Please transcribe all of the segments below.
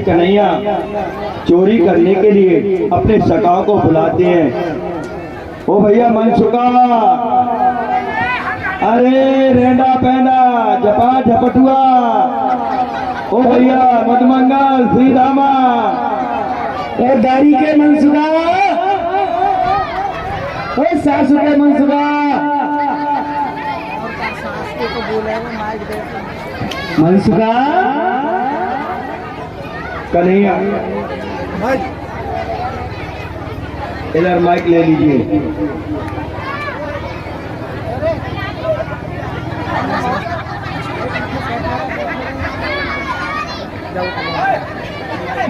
कन्हैया चोरी करने के लिए अपने सखा को बुलाते हैं। ओ भैया मनसुखा, अरे रेंडा पैंडा जपा झपटुआ, ओ भैया मधुमंगल श्री रामा, और दारी के मनसुखा, और सासू के मनसुखा, मनसुखा कन्हैया इधर माइक ले लीजिए।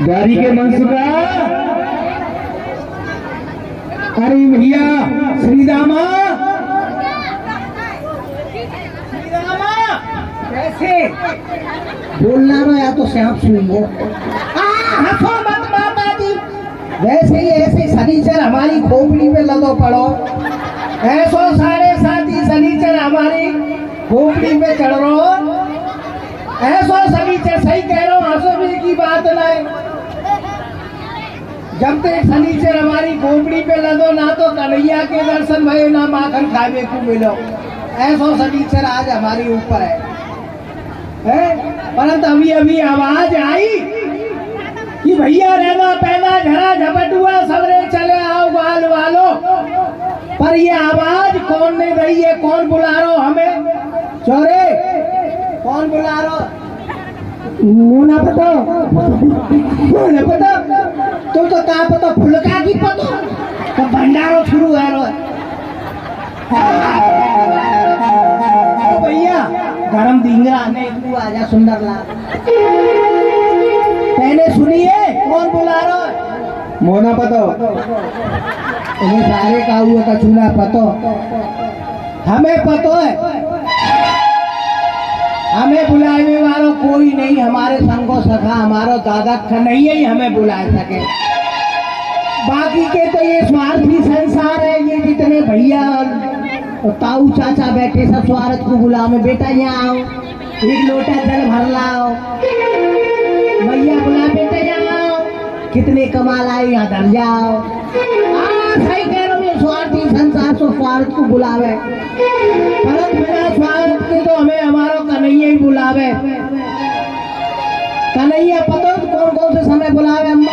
दारी के मनसुखा, अरे भैया श्री रामा, कैसे बोलना रो या तो सांप सुनो। हंसो मत माता जी, वैसे ही ऐसे शनिचर हमारी खोपड़ी पे लदो पड़ो, ऐसो साढ़े साथी शनिचर हमारी खोपड़ी पे चढ़ रो, ऐसो शनिचर सही कह रहा हूँ, हंसो भी की बात नहीं। जब तक शनिचर हमारी खोपड़ी पे लदो ना तो कन्हैया के दर्शन भये ना माखन खाने को मिलो, ऐसो शनिचर आज हमारी ऊपर है। परंतु अभी अभी आवाज आई कि भैया रहना पैदा झड़ा झपटुआ सबरे चले आओ बाल वालो, पर ये आवाज कौन ने रही है, कौन बुला रहा हमें? चोरे कौन बुला रहा? मुना पता, मुना पता, तुम तो कहाँ पता फुलका की पता, तो भंडारो शुरू है रो। भैया गरम दिंगरा ने तू आजा सुंदर लाल, पहले सुनिए कौन बुला रहा है? मोना पतो, तुम्हें सारे का हुआ का चूल्हा पतो, हमें पतो है, हमें बुलाने वालों कोई नहीं, हमारे संगो सखा हमारा दादा कन्हैया ही हमें बुला सके, बाकी के तो ये स्वार्थी संसार है, ये जितने भैया और ताऊ चाचा बैठे सब स्वार्थ को बुलाओ में, बेटा यहाँ आओ एक लोटा जल भर लाओ, भैया बुला बेटा यहाँ आओ, कितने कमाल आए यहाँ धर जाओ। सही कह रहा हूँ, ये स्वार्थी संसार तो स्वार्थ को बुलावे, परंतु बिना स्वार्थ के तो हमें हमारा कन्हैया ही बुलावे। कन्हैया पता कौन कौन से समय बुलावे अम्मा?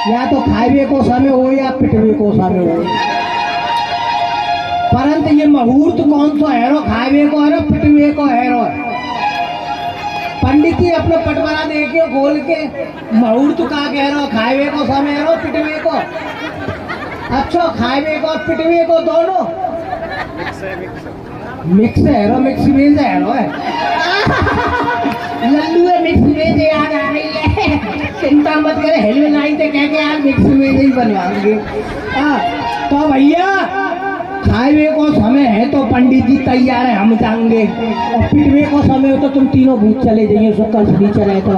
या तो खावे को समय हो या पिटवे को समय हो, परंतु ये मुहूर्त कौन सा है रो? खावे को है, पिटवे को है रो। पंडित जी अपने पटवारा देखियो खोल के, मुहूर्त का कह रहा, खावे को समय है रो, पिटवे को? अच्छा खावे को पिटवे को दोनों मिक्स है रो, मिक्स वेज है रो, लल्लू है मिक्स वेज याद आ रही है, चिंता मत करे, हेलमेट आई थे कह के यार मिक्स वेज ही बनवाएंगे। तो भैया खावे को समय है तो पंडित जी तैयार है, हम जाएंगे, और पिटवे को समय हो तो तुम तीनों भूत चले जाइए, शुक्र शनिचर है तो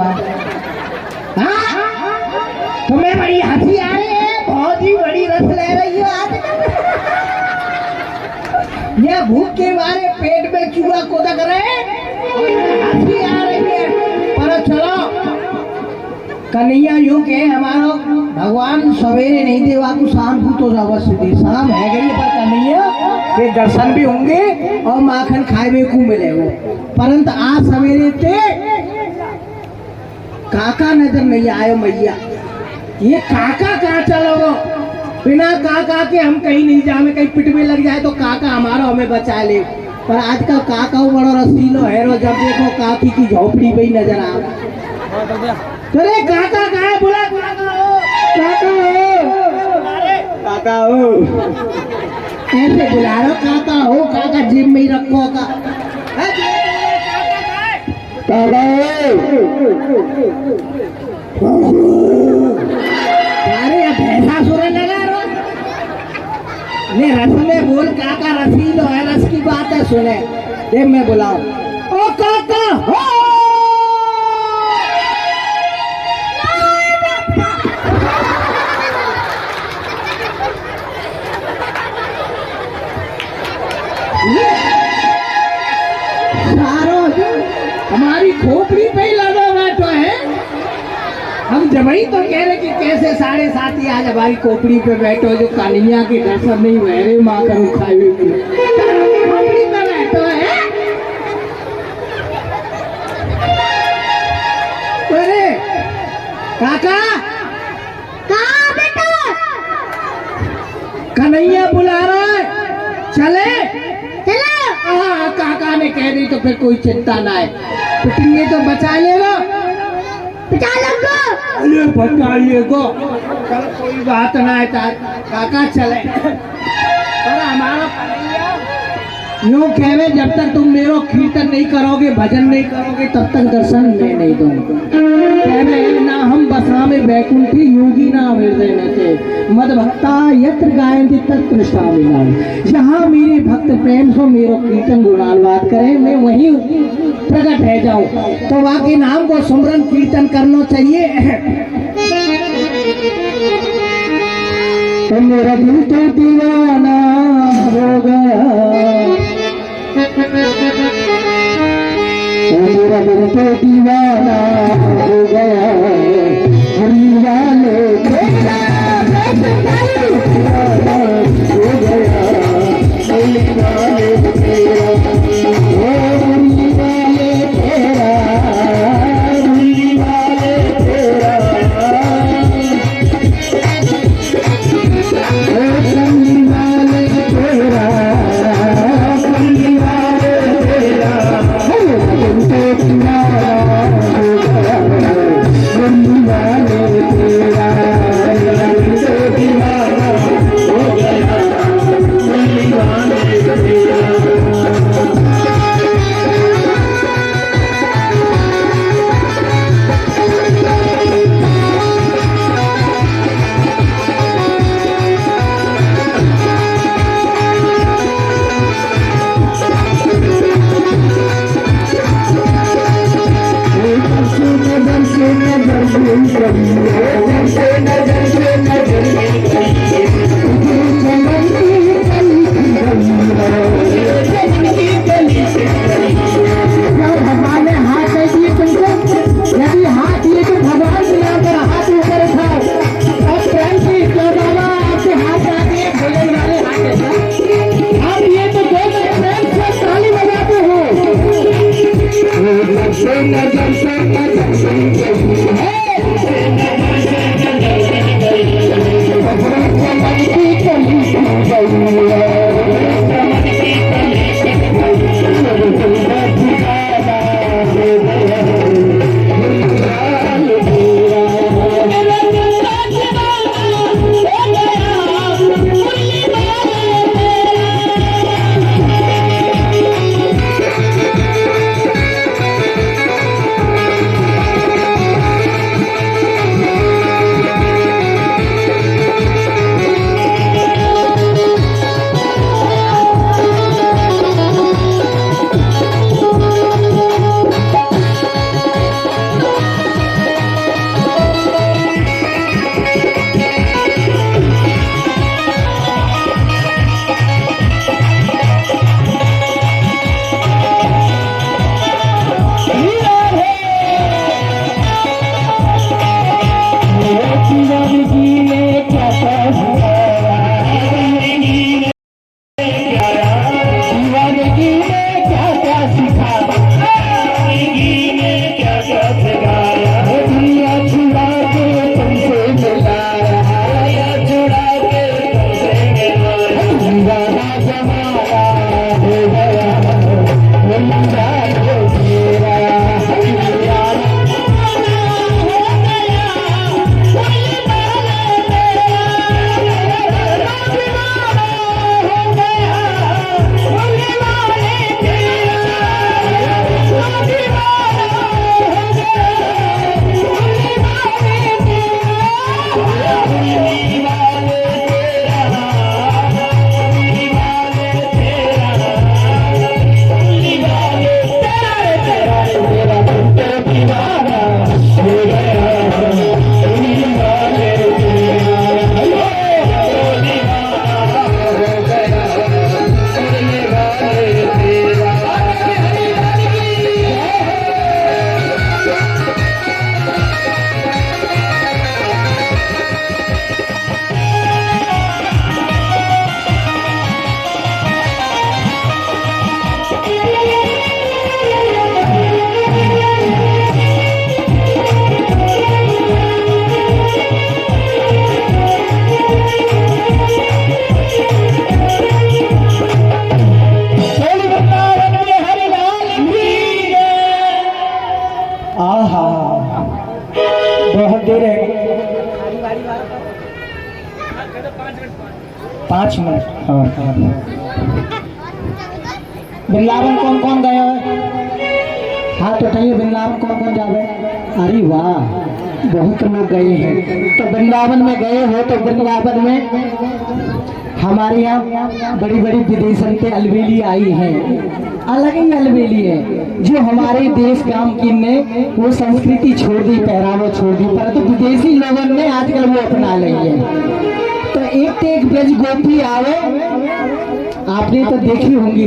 तुम्हें बड़ी हंसी आ रही है, बहुत ही बड़ी रस ले रही हो आज। यह भूख के मारे पेट में चूहा कोदक रहे, हंसी आ रही है, पर चलो कन्हैया यूं के हमारा भगवान सवेरे नहीं देवा को शाम को तो अवश्य दे, शाम है गई पर कन्हैया के दर्शन भी होंगे और माखन खाए को मिलेगा, परंतु आज सवेरे ते काका नजर नहीं आयो मैया, ये काका कहाँ चलो? बिना काका के हम कहीं नहीं जावे, कहीं पिटवे लग जाए तो काका हमारा हमें बचा ले, पर आजकल काका बड़ा रसीलो है रो, जब देखो काकी की झोपड़ी पे ही नजर आ। अरे काका कहाँ है? बुला काका हो, काका हो, काका हो, ऐसे बुला रहा काका हो, काका जिम में ही रखो का, काका अरे भैंसा सुरन लगा रो, ने रस में बोल काका रसीलो है, रस की बात है सुने, देख मैं बुलाओ, ओ काका हो, हमारी खोपड़ी पे ही लगा बैठो है, हम हम जब ही तो कह रहे कि कैसे 7:30 ही आज हमारी कोपड़ी पे बैठो, जो कन्हैया के दर्शन नहीं हुए रे माँ करूँ खाई कोपड़ी पे बैठो है। अरे काका, कहाँ बेटा? कन्हैया बुला रहा है, चले। चलो। हाँ, काका ने कह दी तो फिर कोई चिंता ना है, पिटिए तो बचा लेगा। बचा लूंगा। अरे बताइएगा, चल कोई बात ना है काका, चले। पर हमारा कन्हैया यूं कहवे, जब तक तुम मेरो कीर्तन नहीं करोगे, भजन नहीं करोगे, तब तक दर्शन मैं नहीं दूंगा। कहवे ना हम बसा में बैकुंठी योगी ना हृदय में थे, मद भक्ता यत्र गायन्ति तत्र स्वामिनाम। जहाँ मेरे भक्त प्रेम से मेरो कीर्तन गुणानुवाद करें, मैं वहीं प्रकट रह जाऊं। तो वाकई नाम को सुमरन कीर्तन करना चाहिए। तो मेरा दिल तो दीवाना हो गया, मेरा दिल तो दीवाना हो गया, हरी वाले तेरा दीवाना हो गया, हरी वाले तेरा, हरी वाले तेरा, हरी वाले तेरा, हरी वाले तेरा, हरी वाले तेरा, दीवाना हो गया, हरी वाले तेरा। 5 मिनट। हाँ वृंदावन कौन कौन गया है? हाथ उठाइए, वृंदावन कौन कौन जावे? अरे वाह, बहुत लोग गए हैं। तो वृंदावन में गए हो तो वृंदावन में हमारे यहाँ बड़ी बड़ी विदेशन के अलबेली आई है, अलग ही अलबेली है। जो हमारे देश गांव की ने वो संस्कृति छोड़ दी, पहरावा छोड़ दी, परंतु विदेशी लोगों ने आजकल वो अपना ली है। तो एक ब्रज गोपी आवे, आपने तो देखी होंगी,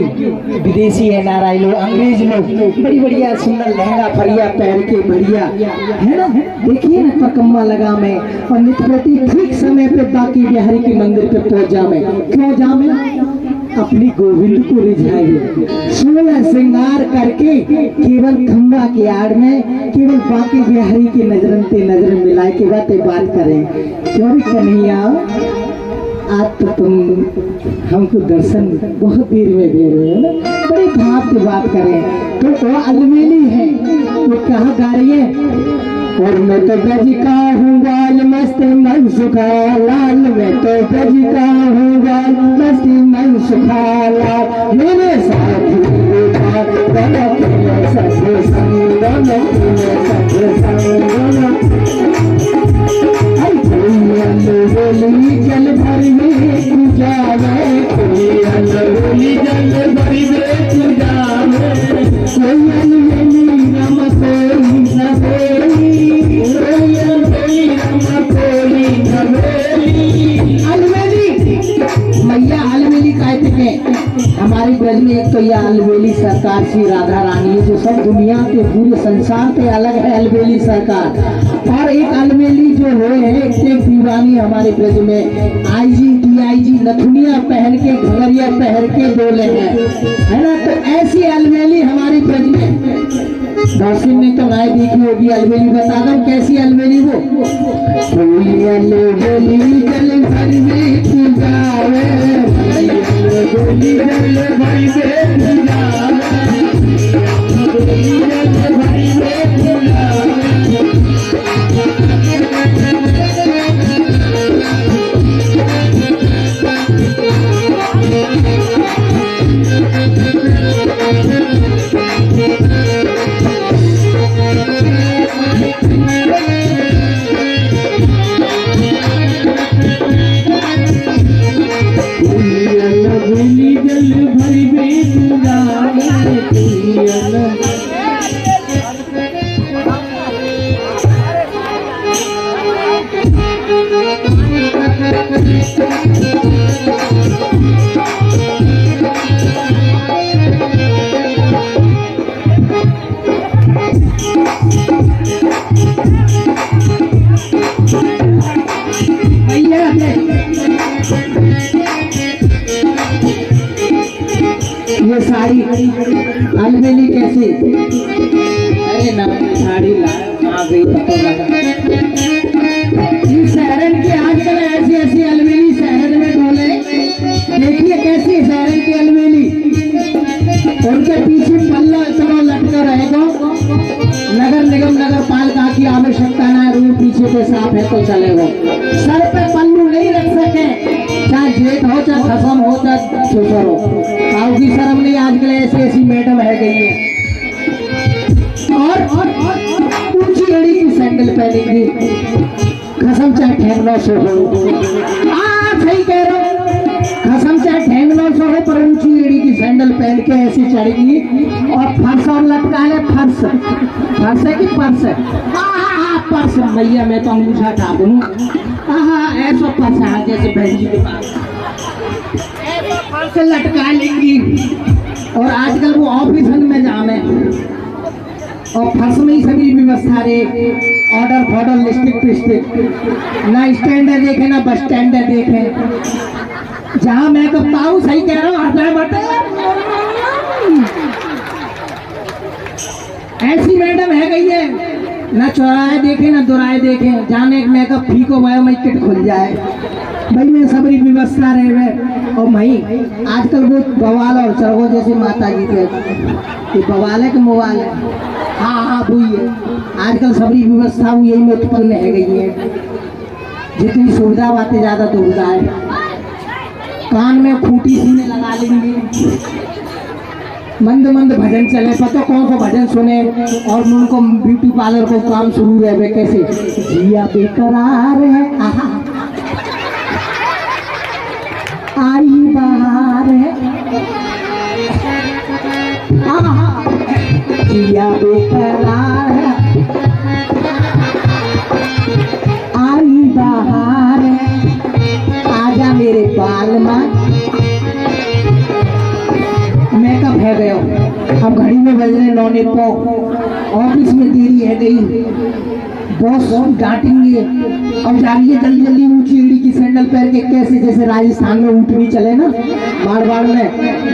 विदेशी है नारायण लोग, अंग्रेज लोग बड़ी बढ़िया सुंदर लहंगा फरिया पहन के बढ़िया है ना, देखिए ना पकम्मा लगा में और नित्य प्रति ठीक समय पे बाकी बिहारी के मंदिर पे पहुंच जामे। क्यों जामे? अपनी गोविंद को रिझाए, 16 श्रृंगार करके केवल खंबा की आड़ में केवल बाकी बिहारी की नजरन पे नजर मिलाए के बात करें। क्यों भी कन्हैया, आज तो तुम हमको दर्शन बहुत देर में दे रहे हो ना, बड़ी भाव की बात करें तो वो अलमेली है, वो कहाँ गा रही है? और मैं तो ब्रज का हूँ बाल मस्त मन सुखा लाल, मैं तो ब्रज का हूँ बाल मस्त मन सुखा लाल, मेरे साथ अलबेली जल भर में तू जावे, कोई अलबेली जल भर में तू जावे, कोई अलबेली रम कोई नवेली, कोई अलबेली रम कोई नवेली। अलबेली मैया अलबेली कहते हैं हमारी ब्रज में। एक तो यह अलबेली सरकार श्री राधा रानी है, जो सब दुनिया के पूरे संसार पे अलग है अलबेली सरकार। और एक अलबेली जो है एक दीवानी हमारे ब्रज में आईजी डीआईजी नथुनिया पहन के घगरिया पहन के बोले हैं, है ना। तो ऐसी अलबेली हमारे ब्रज में दर्शन में तो नाय देखी होगी। अलबेली बता दो कैसी अलबेली वो? कोई अलबेली जल भर में तू जावे, अलबेली जल भर में तू जावे, अलबेली जल भर में तू जावे। ये साड़ी अलबेली कैसी? अरे ना साड़ी ला आ गई शहरन की आजकल ऐसी ऐसी अलबेली शहर में डोले। देखिए कैसी शहरन की अलबेली, उनके पीछे पल्ला इतना लटका रहेगा। नगर निगम नगर पालिका की आवश्यकता ना, रूम पीछे पे साफ है तो चलेगा। सर पे पल्लू नहीं रख सके, चाहे जेठ हो चाहे खसम हो चाहे छोसर हो, काऊ की शर्म नहीं। आजकल ऐसी ऐसी मैडम है गई है और ऊंची लड़ी की सैंडल पहनेंगी, खसम चाहे ठेंगना सो हो। सही कह रहा हूँ, खसम चाहे ठेंगना सो हो पर ऊंची लड़ी की सैंडल पहन के ऐसी चढ़ेगी और फर्श और लटका ले। फर्श फर्श है कि पर्स है? पर्स भैया, मैं तो अंगूठा उठा दूँ। ऐसा पर्स है जैसे बहन जी के पास से लटका लेंगी। और आजकल वो ऑफिस में जामे और फर्श में ही सभी व्यवस्था रे, ऑर्डर फॉर्डर लिस्टिक पिस्टिक, ना स्टैंड है देखे ना बस स्टैंड है देखे। जहाँ मैं तो पाऊँ, सही कह रहा हूँ, हटाए बटे ऐसी मैडम है गई है, ना चौराहे देखे ना दुराए देखे, जाने मेकअप फीको बायो मार्केट खुल जाए। भाई मैं सबरी व्यवस्था रहे और भाई आजकल वो बवाल और चढ़ो जैसे माता जी के बवाल है कि मोबाइल है। वही है, आजकल सबरी व्यवस्था यही में उत्पन्न है गई है। जितनी सुविधा बातें ज्यादा दुविधा है। कान में खूंटी सीने लगा लेंगे, मंद मंद भजन चले, पता कौन सा भजन सुने, और उनको ब्यूटी पार्लर को काम शुरू रहे कैसे जिया बेकरार है, आहा आई बाहर है, आहा जिया बेकरार है, आई बाहर है, आजा मेरे बाल माँ। मेकअप है गया, अब घड़ी में बज रहे 9:09, ऑफिस में देरी है गई, बॉस डांटेंगे। अब जा रही है जल्दी जल्दी ऊंची एड़ी की सैंडल पहन के, कैसे जैसे राजस्थान में ऊँटनी चले ना मारवाड़ में,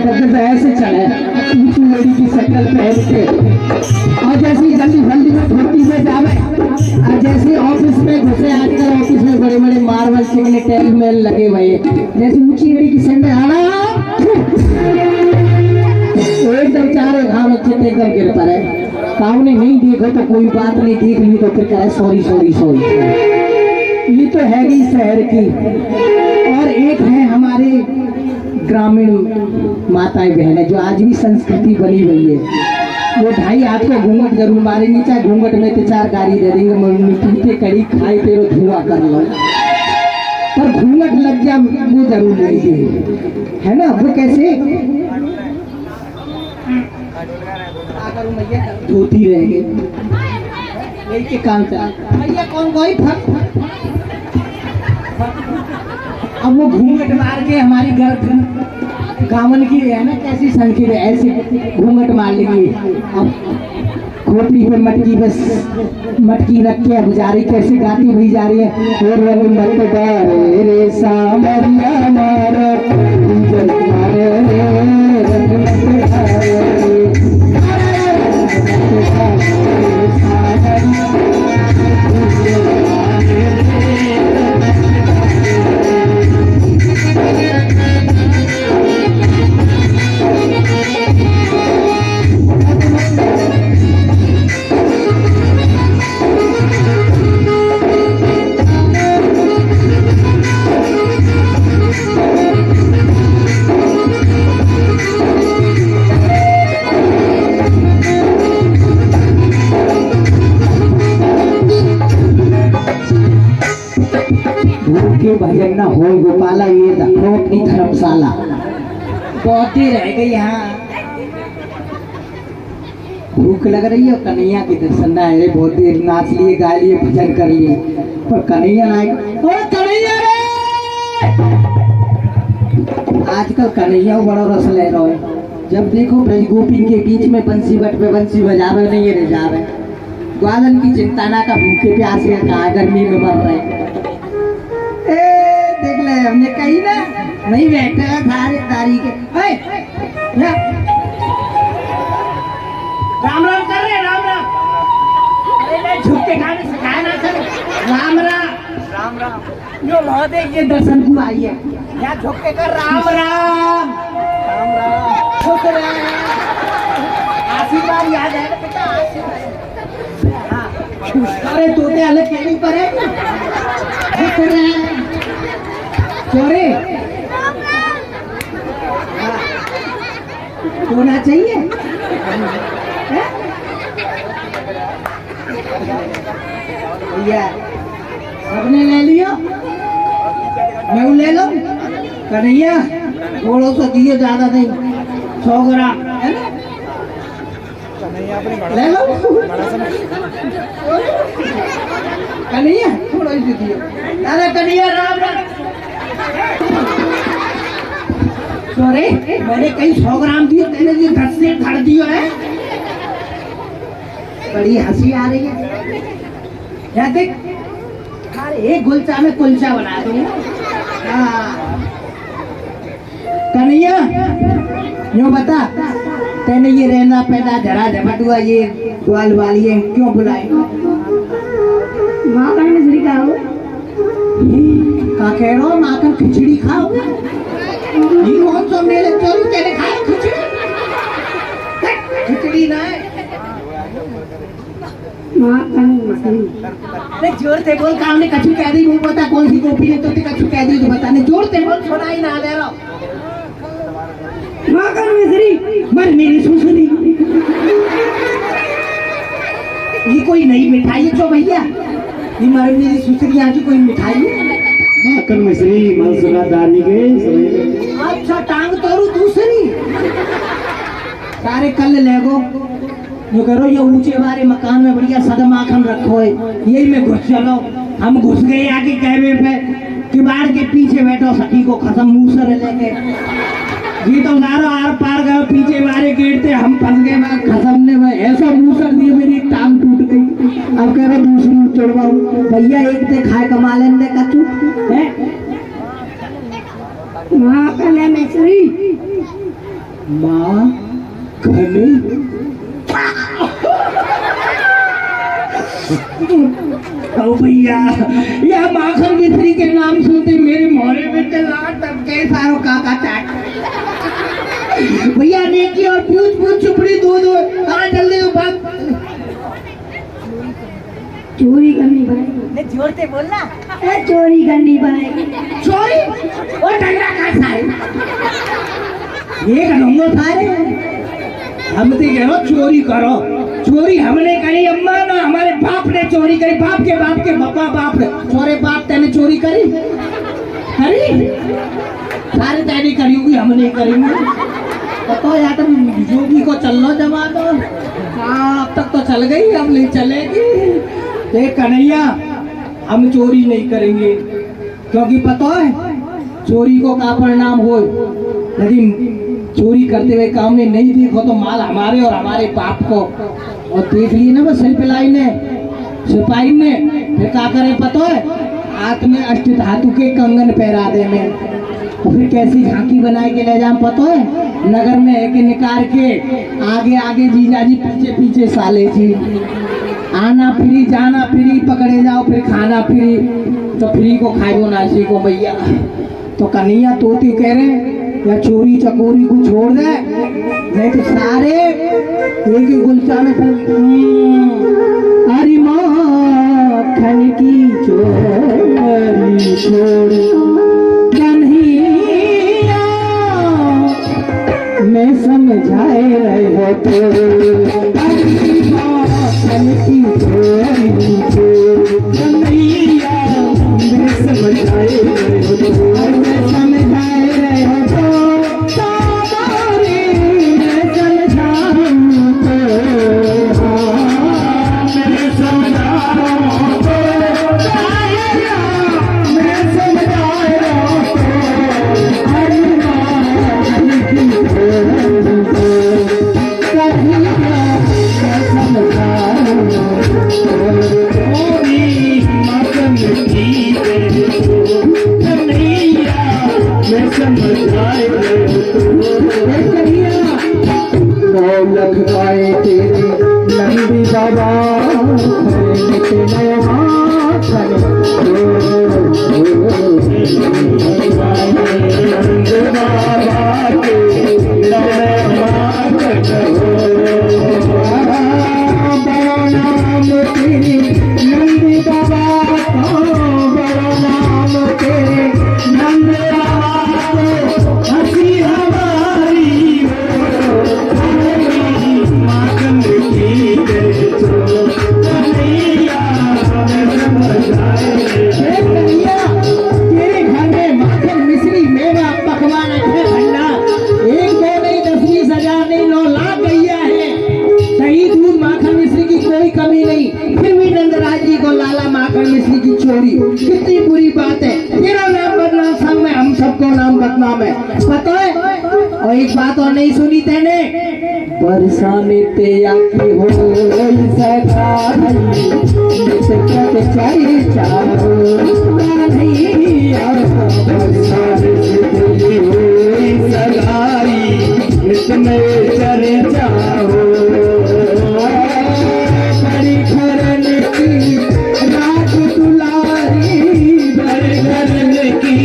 तब ऐसे चले ऊंची एड़ी की सैंडल पहन के, और जैसे जल्दी जल्दी में धोती में जावे, और जैसे ऑफिस में घुसे, आजकल ऑफिस में बड़े बड़े मार्बल सिग्नेटरी में लगे हुए, जैसे ऊंची एड़ी की सैंडल आना एकदम चारों घाव अच्छे एकदम गिर पड़े। काम ने नहीं देखो तो कोई बात नहीं, देख ली तो फिर कहे सॉरी सॉरी सॉरी। ये तो है ही शहर की, और एक है हमारे ग्रामीण माताएं बहनें जो आज भी संस्कृति बनी हुई है। वो ढाई हाथ को घूंघट जरूर मारेंगे, चाहे घूंघट में तो 4 गाड़ी दे देंगे, मिट्टी के कड़ी खाए तेरो धुआं कर लो, पर घूंघट लग जा वो जरूर लेंगे, है ना। वो कैसे धोती रह गए, यही के काम था भैया कौन कोई फक। अब वो घूंघट मार के हमारी घर गावन की है ना कैसी संख्या है, ऐसे घूंघट मार लेंगे। अब खोपड़ी पे मटकी, बस मटकी रख के अब जा रही, कैसे गाती हुई जा रही है, और रंग मत डारे रे सामरिया मार मारे रंग मत डारे भजन न हो गोपाला, ये रखो अपनी धर्मशाला। बहुत देर रह गई यहाँ, भूख लग रही है, कन्हैया के दर्शन ना है, बहुत देर नाच लिए गा लिए भजन कर लिए, पर कन्हैया ना आए। कन्हैया रे, आजकल कन्हैया बड़ा रस ले रहा है, जब देखो ब्रज गोपी के बीच में बंसी बट पे बंसी बजावे नहीं रह जावे। ग्वालन की चिंता ना का भूखे प्यासे कहाँ गर्मी में मर रहे। देख ले हमने कही ना नहीं बैठा थारे तारी के। राम राम कर रहे, राम राम। अरे झुक के खाने सिखाया ना सर, राम राम राम राम। जो महोदय ये दर्शन को आई है, यहाँ झुक के कर राम राम राम राम। झुक रहे आशीर्वाद याद है बेटा, आशीर्वाद। अरे तोते अलग कहने पर है, झुक रहे चोरे होना चाहिए। भैया सबने ले लियो, मैं ले लो। कन्हैया थोड़ा सा दिए, ज्यादा नहीं, 100 ग्राम है ना, ले लो। कन्हैया थोड़ा ही दियो। अरे कन्हैया राम राम। अरे मैंने कहीं 100 ग्राम दिए, तेने ये 10 से धड़ दियो है। बड़ी हंसी आ रही है, या देख अरे एक गुलचा में कुलचा बना दूंगा। कन्हैया यूँ बता, तेने ये रहना पैदा झरा झपटुआ ये ग्वाल वाली है क्यों बुलाई? माखन मछली खाओ। का कह रहा हो माखन खिचड़ी खाओ? ये कौन सा मेरे चोरी तेने खाया खिचड़ी? खिचड़ी ना है, माखन मिश्री अरे जोर से बोल, काम ने कछु कह दी, वो पता कौन सी कॉपी ने तो कछु कह दी तो बताने, जोर से बोल, सुनाई ना ले रहा। माखन मिश्री मर मेरी सुसुरी, ये कोई नई मिठाई है जो भैया? ये मर मेरी सुसुरी यहाँ की कोई मिठाई है? माखन मिश्री मनसुरा दानी के अच्छा, टांग तोड़ू दूसरी सारे कल लेगो जो करो, ये ऊंचे वाले मकान में बढ़िया सदा माखन रखो है, यही में घुस चलो। हम घुस गए आके कैबे पे, किवाड़ के पीछे बैठो, सखी को खत्म मूसर लेके जी तो नारो आर पार गए, पीछे वाले गेट थे, हम फंस गए वहाँ खसमने में, ऐसा मूसर दिए मेरी टांग टूट गई। अब कह रहे दूसरी चढ़वाऊ भैया, एक दे खाए कमा लेने कचू है। माखन मिश्री माँ घने ओ भैया, यह माखन मिश्री के नाम सुनते मेरे मोहल्ले में तो लाट तब के सारो काका टाट भैया ने की और पूछ पूछ चुपड़ी दो दो कहाँ चल रहे हो बात? चोरी करनी पड़ेगी, जोर से बोलना। चोरी करनी पड़ेगी। चोरी? वो डंडा कैसा है? ये करूँगा सारे, हम तो कह रहे चोरी करो, चोरी हमने करी अम्मा ना, हमारे बाप ने चोरी करी, बाप के बापा बाप चोरे बाप तेने चोरी करी सारे तेने करी होगी, हमने करेंगे बताओ यार। तुम जोगी को चल लो जमानो, हाँ अब तक तो चल गई, अब नहीं चलेगी। देख कन्हैया, हम चोरी नहीं करेंगे, क्योंकि पता है चोरी को क्या परिणाम हो। यदि चोरी करते हुए काम ने नहीं देखो तो माल हमारे और हमारे बाप को, और देख लिए ना वो सिपाही ने फिर क्या करे पता है, हाथ में अष्ट धातु के कंगन पहरा दे में, और फिर कैसी झांकी बनाए के ले जाम पता है, नगर में एक निकाल के आगे आगे जीजाजी पीछे पीछे साले जी, आना फ्री जाना फ्री, पकड़े जाओ फिर खाना फ्री, तो फ्री को खाएगो नासी को भैया। तो कन्हैया तोती कह रहे या चोरी चकोरी को छोड़ दे, नहीं तो सारे एक ही गुलचा में अरे माखन की चोरी छोड़ कन्हैया, मैं समझाए रहे हो तो, अरे माखन की चोरी छोड़ कन्हैया, मैं समझाए रहे हो तो, मैं समझाए रहे हो तो, सारे मैं समझाऊं तो, मैं समझाऊं तो, मैं समझाए रहो तो, अरे माखन की चोरी छोड़ कन्हैया, मैं समझाऊं तो, लख पाए तेरे नंदी बाबा, नंदी बाबा बड़ा नाम तेरे, नंद हंसी हमारी माखन की तेरे घर में माखन मिश्री मेवा पकवान है भंडार, एक दो नहीं 10-20 नहीं 9 लाख गैया है, दही दूध माखन मिश्री की कोई कमी नहीं, फिर भी नंदराज जी को लाला माखन मिश्री की चोरी, कितनी बुरी बात है। तेरा नाम बदनाम, संग में हम सबको नाम बदनाम है पता है। और एक बात और नहीं सुनी तेने, बरसा में ते आकी हो सगाई, निसकत चाहे चाहो नहीं, बरसा में ते हो सगाई, इसमें चले जाओ, बड़ी खरन की रात दुलारी, बड़ी खरन की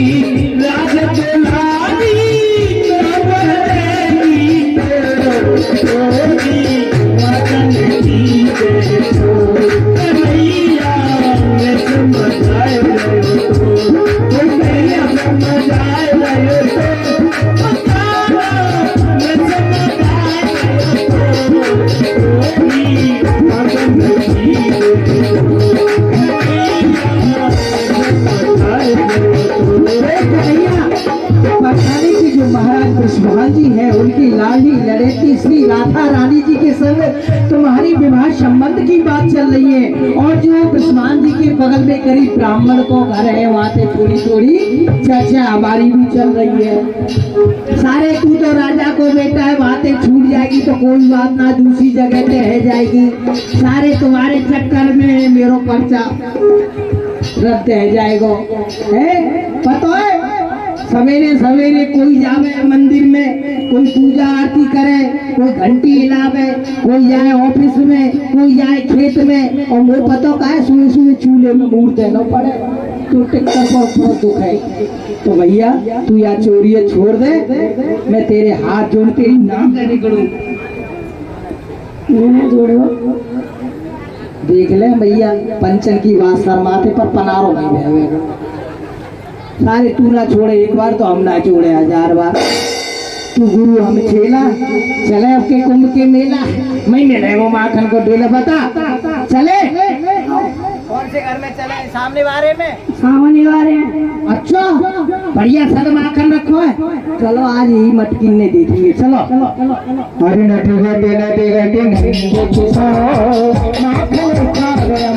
रात दुलारी, माखन की श्री राधा रानी जी के संग तुम्हारी विवाह संबंध की बात चल रही है, और जो ब्रह्मान जी के बगल में करीब ब्राह्मण को घर है वहाँ से थोड़ी थोड़ी चर्चा हमारी भी चल रही है। सारे तू तो राजा को बेटा है, बातें छूट जाएगी तो कोई बात ना, दूसरी जगह पे रह जाएगी। सारे तुम्हारे चक्कर में मेरो पर्चा रद्द है जाएगा, है पता है। सवेरे सवेरे कोई जावे मंदिर में, कोई पूजा आरती करे, कोई घंटी हिलावे, कोई जाए ऑफिस में, कोई जाए खेत में, और मुझे पता का है सुबह सुबह चूल्हे में मूड देना पड़े तो टिक्कर पर बहुत दुख है। तो भैया तू या चोरी छोड़ दे, मैं तेरे हाथ जोड़ तेरी नाम लेने करूँ। जोड़ो देख ले भैया, पंचन की बात सर माथे पर पनारो नहीं भेवेगा। सारे तू ना छोड़े एक बार तो हम ना छोड़े 1000 बार। तू गुरु हम छेला, चले अब के कुंभ के मेला, मैं मिले वो माखन को डेला बता चले। कौन से घर में चले? सामने वाले में। सामने वाले हैं। अच्छा बढ़िया सद माखन रखो है, चलो आज ही मटकी ने देखेंगे। चलो अरे नटी गटे नटी गटे माखन खा गया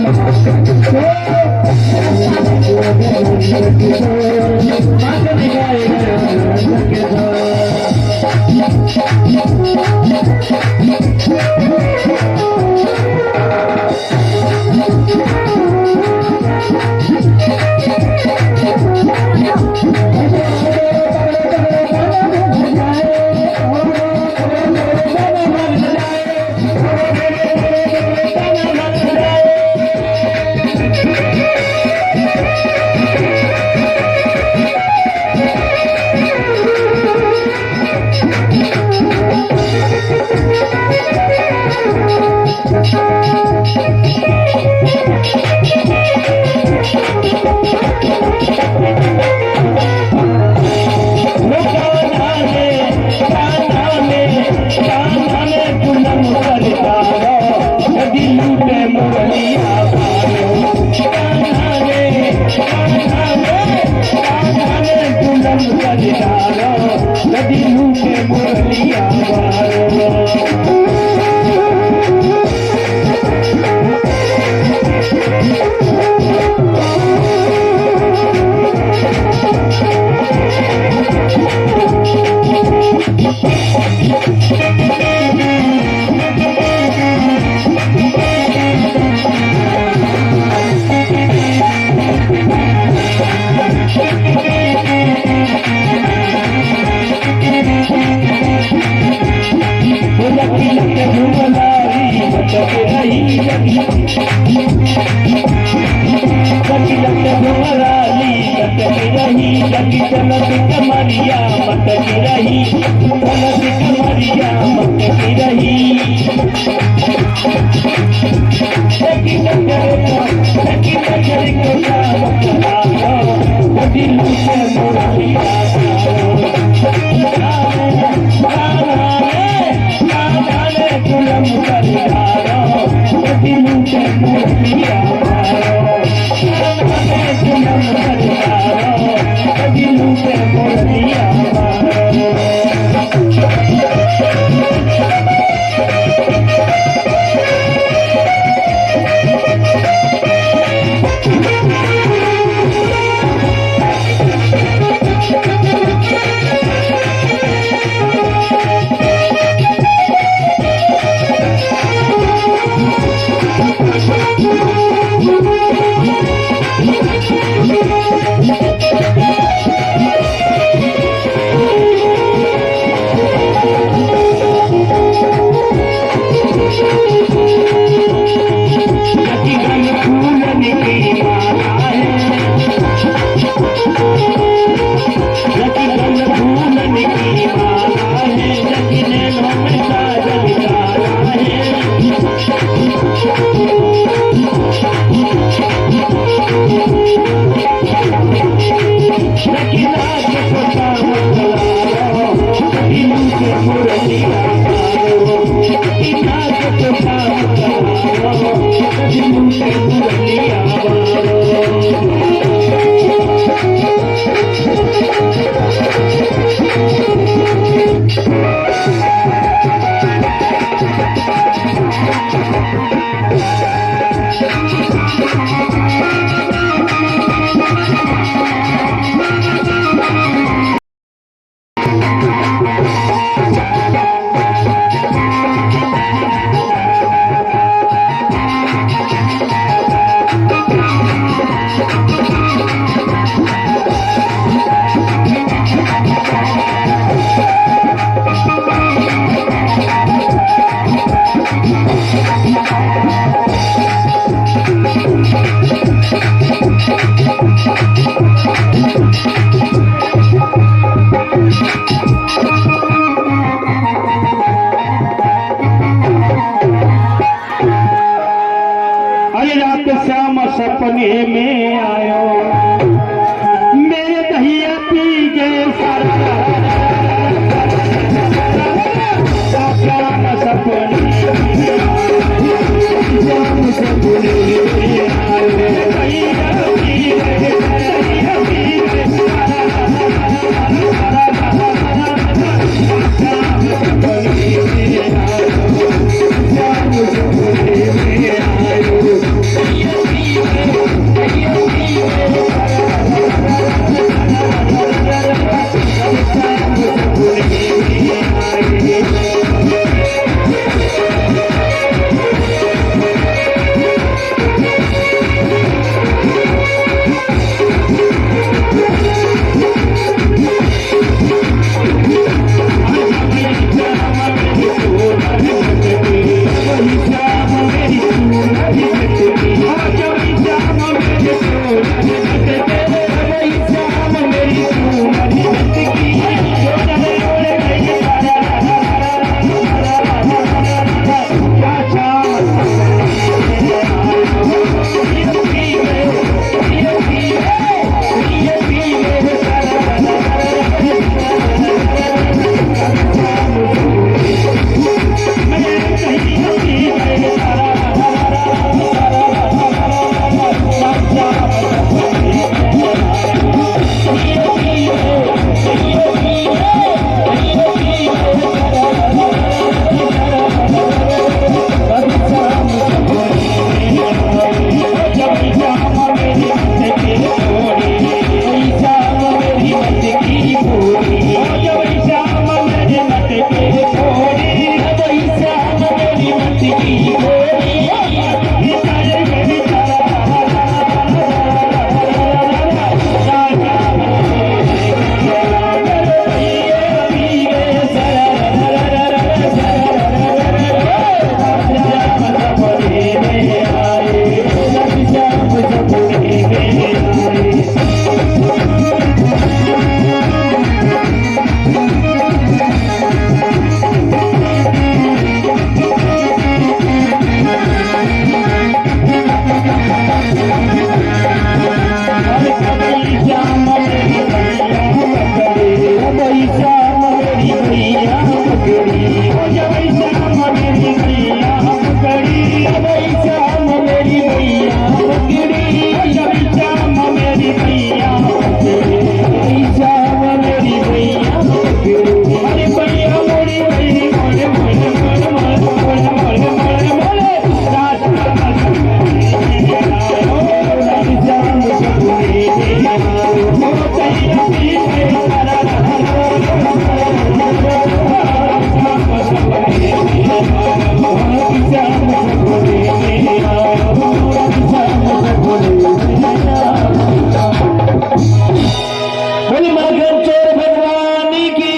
बोले माखन चोर भगवान की।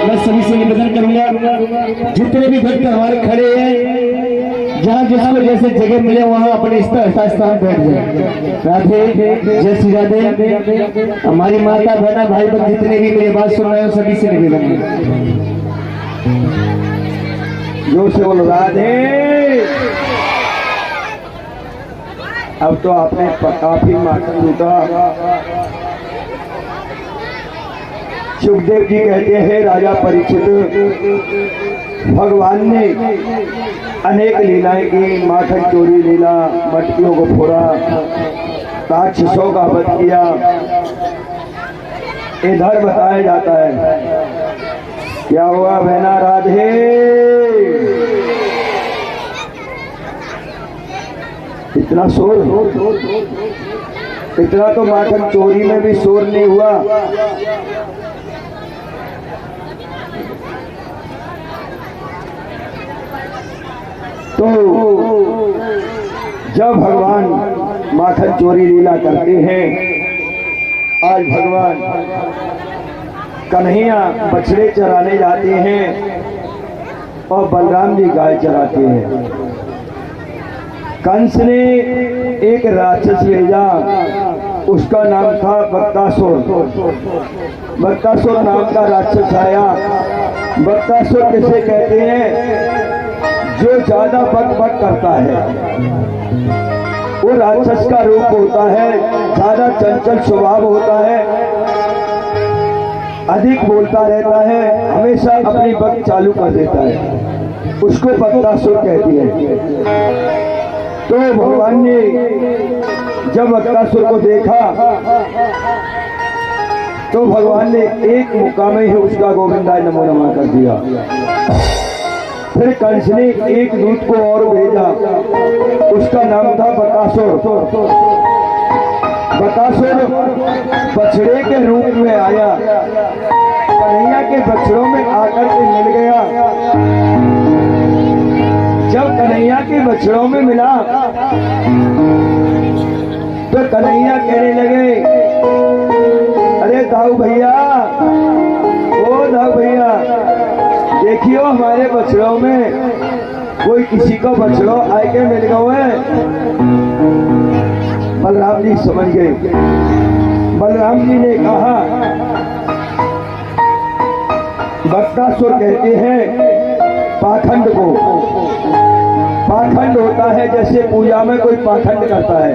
मैं सभी से निवेदन करूंगा जितने भी भक्त हमारे खड़े हैं, जहाँ जिसको जैसे जगह मिले वहाँ अपने स्थान बैठ जाए। राधे जय श्री राधे। हमारी माता बहना भाई बहन जितने भी मेरी बात सुन रहे हो सभी से निवेदन है जो से बोलो राधे। अब तो आपने काफी माखन लूटा। सुखदेव जी कहते हैं राजा परीक्षित, भगवान ने अनेक लीलाएं की, माखन चोरी लीला, मटकियों को फोड़ा, राक्षसों का वध किया। इधर बताया जाता है क्या हुआ बहना राधे। इतना शोर, इतना तो माखन चोरी में भी शोर नहीं हुआ। तो जब भगवान माखन चोरी लीला करते हैं, आज भगवान कन्हैया बछड़े चराने जाते हैं और बलराम जी गाय चराते हैं। कंस ने एक राक्षस भेजा, उसका नाम था बक्तासुर। बक्तासुर नाम का राक्षस आया। बक्तासुर किसे कहते हैं? जो ज्यादा बक बक करता है, वो राक्षस का रूप होता है। ज्यादा चंचल स्वभाव होता है, अधिक बोलता रहता है, हमेशा अपनी बक चालू कर देता है, उसको बक्तासुर कहती है। तो भगवान ने जब बक्तासुर को देखा तो भगवान ने एक मुक्का में ही उसका गोविंदाय नमो नमः कर दिया। फिर कंस ने एक दूत को और भेजा, उसका नाम था बकासुर। बकासुर बछड़े के रूप में आया, कन्हैया के बछड़ों में आकर के मिल गया। जब कन्हैया के बछड़ों में मिला तो कन्हैया कहने लगे, अरे दाऊ भैया, ओ दाऊ भैया, देखियो हमारे बछड़ों में कोई किसी को बछड़ों आए के मिल गए। बलराम जी समझ गए। बलराम जी ने कहा, बक्तासुर कहते हैं पाखंड को। पाखंड होता है जैसे पूजा में कोई पाखंड करता है,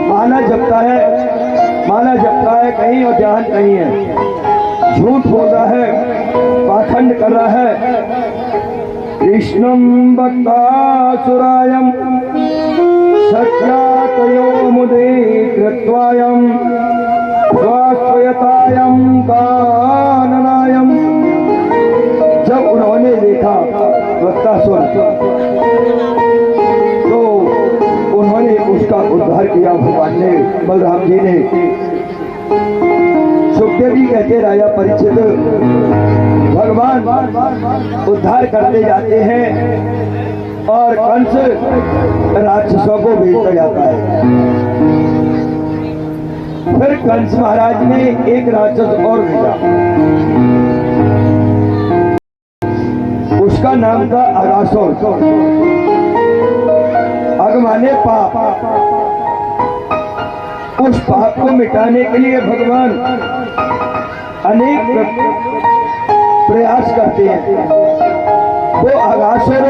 माला जपता है कहीं और ध्यान कहीं है, झूठ बोल रहा है, पाखंड कर रहा है। कृष्णं बक्तासुरायं सख्यातयो मुदे कृत्वायं स्वाश्वयतायं काननायं। जब उन्होंने देखा बक्तासुर तो उन्होंने उसका उद्धार किया भगवान ने, बलराम जी ने। सुखदेव जी कहते राजा परीक्षित, भगवान उद्धार करते जाते हैं और कंस राक्षसों को भेजता जाता है। फिर कंस महाराज ने एक राक्षस और भेजा, उसका नाम था अगासुर। अग माने पाप। उस पाप को मिटाने के लिए भगवान अनेक प्रयास करते हैं। वो अगासुर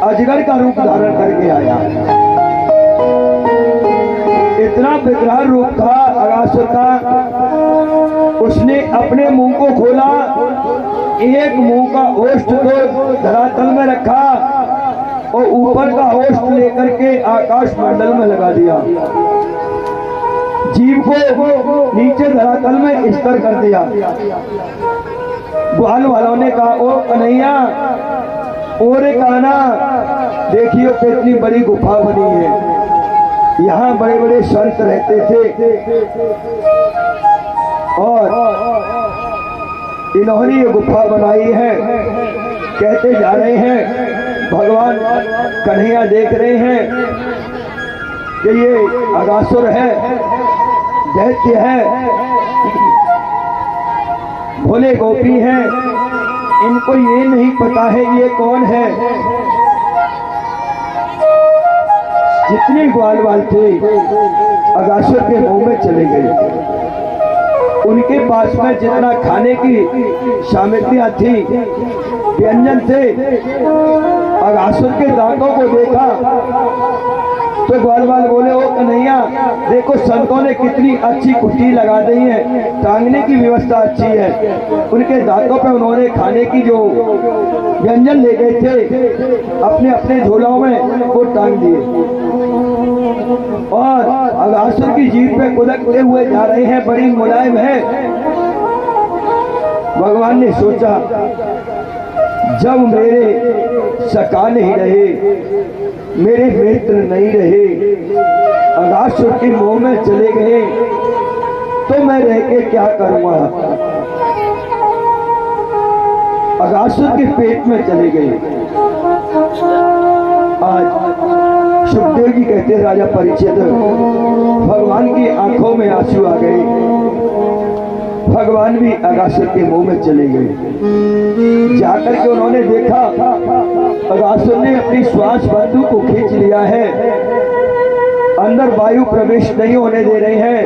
अजगर का रूप धारण करके आया। इतना विकराल रूप था अगासुर का, उसने अपने मुंह को खोला, एक मुंह का ओष्ठ को धरातल में रखा और ऊपर का ओष्ठ लेकर के आकाश मंडल में लगा दिया। जीव को नीचे धरातल में स्तर कर दिया। ग्वाल वालों ने कहा, ओ कन्हैया, ओरे काना, देखियो कितनी बड़ी गुफा बनी है, यहाँ बड़े बड़े संत रहते थे और इन्होंने ये गुफा बनाई है। कहते जा रहे हैं, भगवान कन्हैया देख रहे हैं कि ये अगासुर है, दैत्य है, भोले गोपी हैं, इनको ये नहीं पता है ये कौन है। जितने ग्वाल वाल थे अगासुर के मुंह में चले गए। उनके पास में जितना खाने की सामग्रियां थी, व्यंजन थे, अगासुर के दांतों को देखा तो ग्वाल वाल बोले, ओ कन्हैया देखो संतों ने कितनी अच्छी कुटी लगा दी है, टांगने की व्यवस्था अच्छी है। उनके दांतों पे उन्होंने खाने की जो व्यंजन ले गए थे अपने अपने झोलाओं में वो टांग दिए और अगासुर की जीभ पे कुलकते हुए जा रहे हैं, बड़ी मुलायम है। भगवान ने सोचा, जब मेरे सका नहीं रहे, मेरे मित्र नहीं रहे, अगासुर के मुंह में चले गए, तो मैं रह के क्या करूंगा। अगासुर के पेट में चले गए। आज सुखदेव जी कहते हैं, राजा परीक्षित, भगवान की आंखों में आंसू आ गए, भगवान भी अगासुर के मुंह में चले गए। जाकर के उन्होंने देखा अगासुर ने अपनी श्वास बंदूक को खींच लिया है, अंदर वायु प्रवेश नहीं होने दे रहे हैं।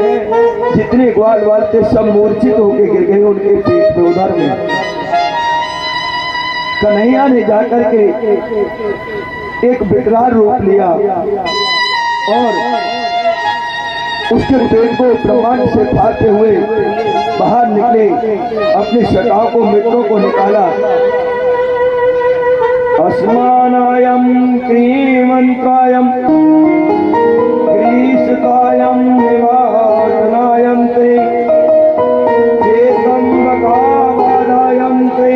जितने ग्वाल वाल थे सब मूर्छित होकर गिर गए उनके पेट में, उधर में। कन्हैया ने जाकर के एक विकराल रूप लिया और उसके पेट को ब्रह्मांड से फाड़ते हुए बाहर निकले, अपने शटाओं को, मित्रों को निकाला। अस्मानायम क्रीमंत्रायम ग्रीसकायम निवारणायम ते चेतम वकावादायम ते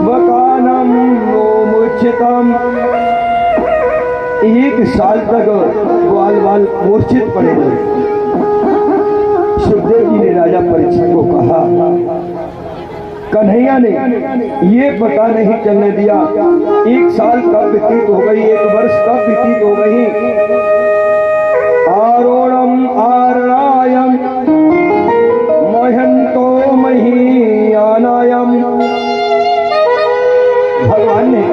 वकानम नोमुचितम। 1 साल तक ग्वाल वाल मूर्छित पड़े हुए। सुखदेव जी ने राजा परीक्षित को कहा, कन्हैया ने ये पता नहीं चलने दिया 1 साल कब व्यतीत हो गई, 1 वर्ष कब व्यतीत हो गई। आरोणम आरणायम मोहंतो महीयानायम। भगवान ने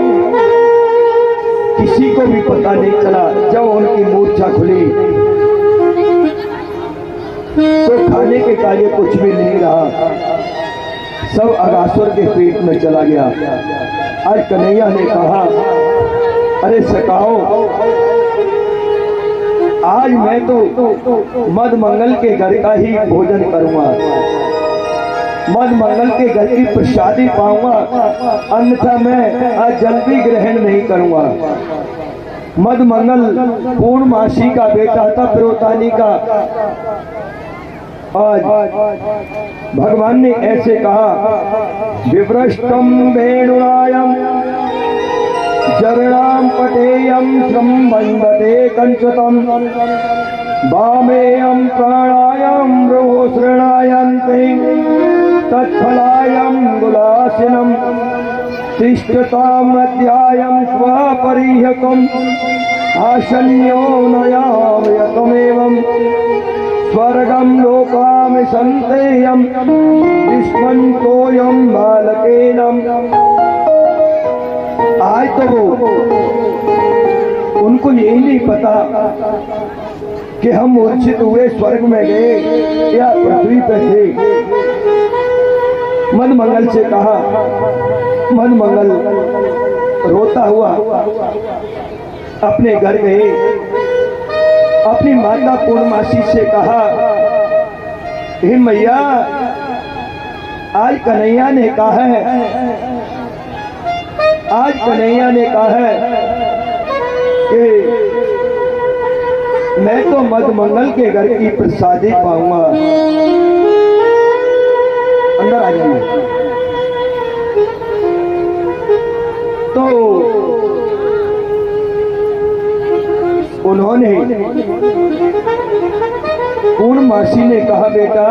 किसी को भी पता नहीं चला। जब उनकी मूर्छा खुली तो खाने के कार्य कुछ भी नहीं रहा, सब अगासुर के पेट में चला गया। आज कन्हैया ने कहा, अरे सकाओ, आज मैं तो मद मंगल के घर का ही भोजन करूंगा, मद मंगल के घर की प्रसादी पाऊंगा, अन्यथा मैं आज जल भी ग्रहण नहीं करूंगा। मद मंगल पूर्णमासी का बेटा था, प्रोतानी का। आज भगवान ने ऐसे कहा, विभ्रष्टम वेणुरायम जरणाम पटेयम संबंधते कंचतम वामेयम प्राणायम रोश्रणायन्ते तत्फलायम गुलासिनम तिष्ठताम अध्यायम स्वपरिहकम आशन्यो नयामयतमेवं स्वर्गम लोकामि संतेयम विस्मन्तोयम बालकेनम। आज तो वो उनको यही नहीं पता कि हम मूर्छित हुए स्वर्ग में गए या पृथ्वी पे थे। मद मंगल से कहा, मद मंगल रोता हुआ अपने घर गए, अपनी माता पूर्णमासी से कहा, हे मैया, आज कन्हैया ने कहा है, आज कन्हैया ने कहा है कि मैं तो मद मंगल के घर की प्रसादी पाऊंगा। अंदर आ जाइए। तो उन्होंने पूर्णमासी ने कहा, बेटा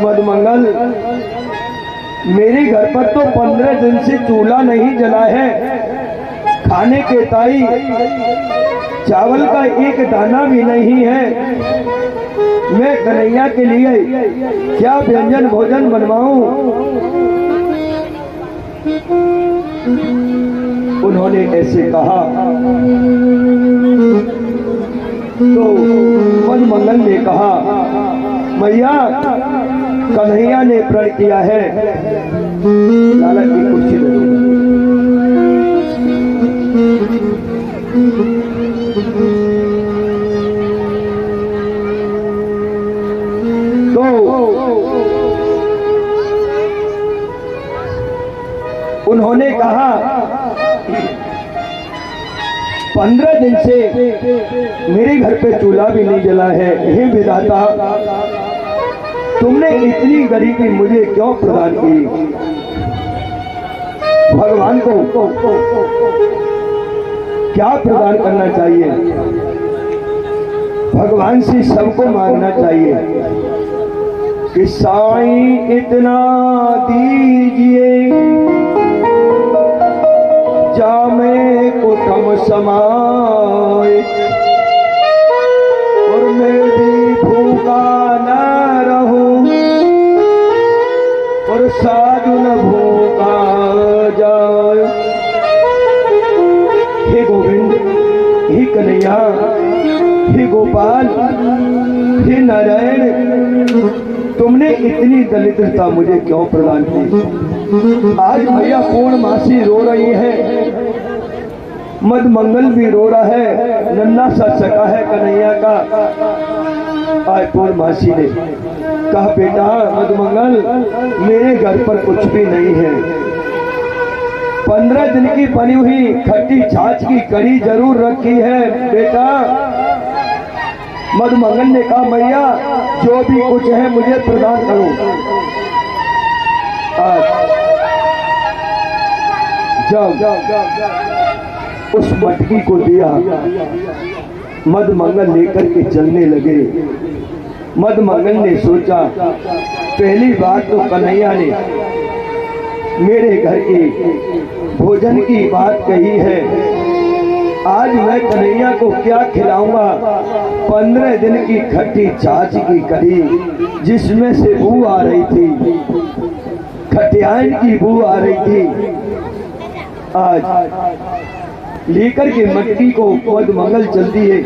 मधुमंगल, मेरे घर पर तो 15 दिन से चूल्हा नहीं जला है, खाने के ताई चावल का एक दाना भी नहीं है। मैं कन्हैया के लिए क्या व्यंजन भोजन बनवाऊं? उन्होंने ऐसे कहा तो मधुमंगल ने कहा, मैया कन्हैया ने प्रण किया है, लाला की कुर्सी दे दो। तो उन्होंने कहा 15 दिन से मेरे घर पे चूल्हा भी नहीं जला है। हे विधाता, तुमने इतनी गरीबी मुझे क्यों प्रदान की? भगवान को क्या प्रदान करना चाहिए? भगवान से सबको मांगना चाहिए कि साईं इतना दीजिए जामे कुटुम समाए, और मैं भी भूखा न रहूं और साधु न भूखा जाए। हे गोविंद, हे कन्हैया, हे गोपाल, हे नारायण, तुमने इतनी दरिद्रता मुझे क्यों प्रदान की? आज भैया पूर्णमासी रो रही है, मधुमंगल भी रो रहा है, नन्ना सा सका है कन्हैया का। आज पूर्णमासी ने कहा, बेटा मधुमंगल, मेरे घर पर कुछ भी नहीं है, 15 दिन की बनी हुई खट्टी छाछ की कड़ी जरूर रखी है बेटा। मधुमंगल ने कहा, मैया जो भी कुछ है मुझे प्रदान करो। आज जब उस मटकी को दिया, मधुमंगल लेकर के चलने लगे। मधुमंगल ने सोचा, पहली बात तो कन्हैया ने मेरे घर के भोजन की बात कही है, आज मैं कन्हैया को क्या खिलाऊंगा? 15 दिन की खट्टी छाछ की कढ़ी जिसमें से बू आ रही थी, खटियान की बू आ रही थी। आज लेकर के मटकी को मधुमंगल चलती है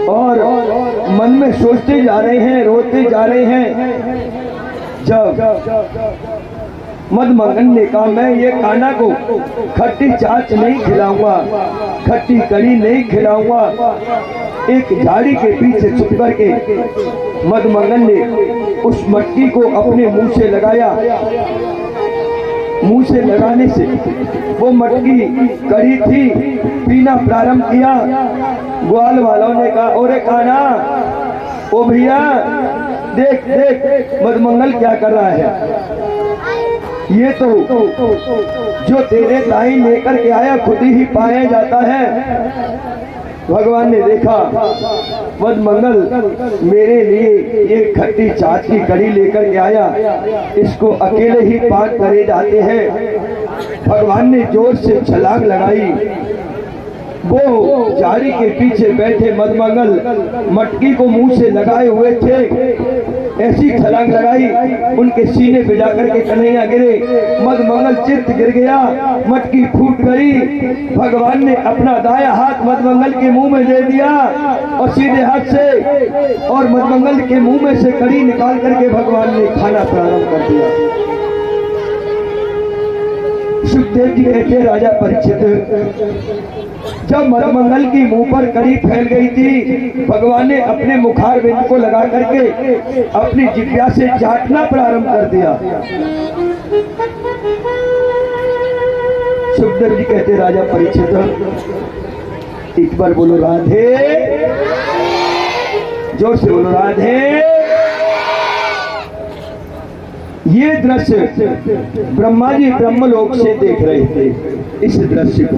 और मन में सोचते जा रहे हैं, रोते जा रहे हैं। जब मधुमंगल ने कहा, मैं ये कान्हा को खट्टी छाछ नहीं खिलाऊंगा, खट्टी कढ़ी नहीं खिलाऊंगा, एक झाड़ी के पीछे छुप करके मधुमंगल ने उस मटकी को अपने मुंह से लगाया। मुंह से लगाने से वो मटकी कड़ी थी, पीना प्रारंभ किया। ग्वाल वालों ने कहा, ओरे कान्हा, ओ भैया देख देख मधुमंगल क्या कर रहा है, ये तो जो तेरे दाई लेकर के आया खुद ही पाया जाता है। भगवान ने देखा मधुमंगल मेरे लिए ये खट्टी छाछ की कड़ी लेकर के आया, इसको अकेले ही पान करे जाते हैं। भगवान ने जोर से छलांग लगाई। वो झाड़ी के पीछे बैठे मधुमंगल मटकी को मुंह से लगाए हुए थे, ऐसी छलांग लगाई, उनके सीने पे जाकर के कन्हैया गिरे। मधुमंगल चित्त गिर गया, मटकी फूट गई। भगवान ने अपना दाया हाथ मधुमंगल के मुंह में दे दिया और सीधे हाथ से और मधुमंगल के मुंह में से कड़ी निकाल करके भगवान ने खाना प्रारंभ कर दिया। सुखदेव जी कहते, राजा परीक्षित, जब मधुमंगल की मुंह पर कड़ी फैल गई थी, भगवान ने अपने मुखार बिंद को लगा करके अपनी जिह्वा से चाटना प्रारंभ कर दिया। सुखदेव जी कहते, राजा परीक्षित, एक बार बोलो राधे, जोर से बोलो राधे। ये दृश्य ब्रह्मा जी ब्रह्मलोक से देख रहे थे। इस दृश्य को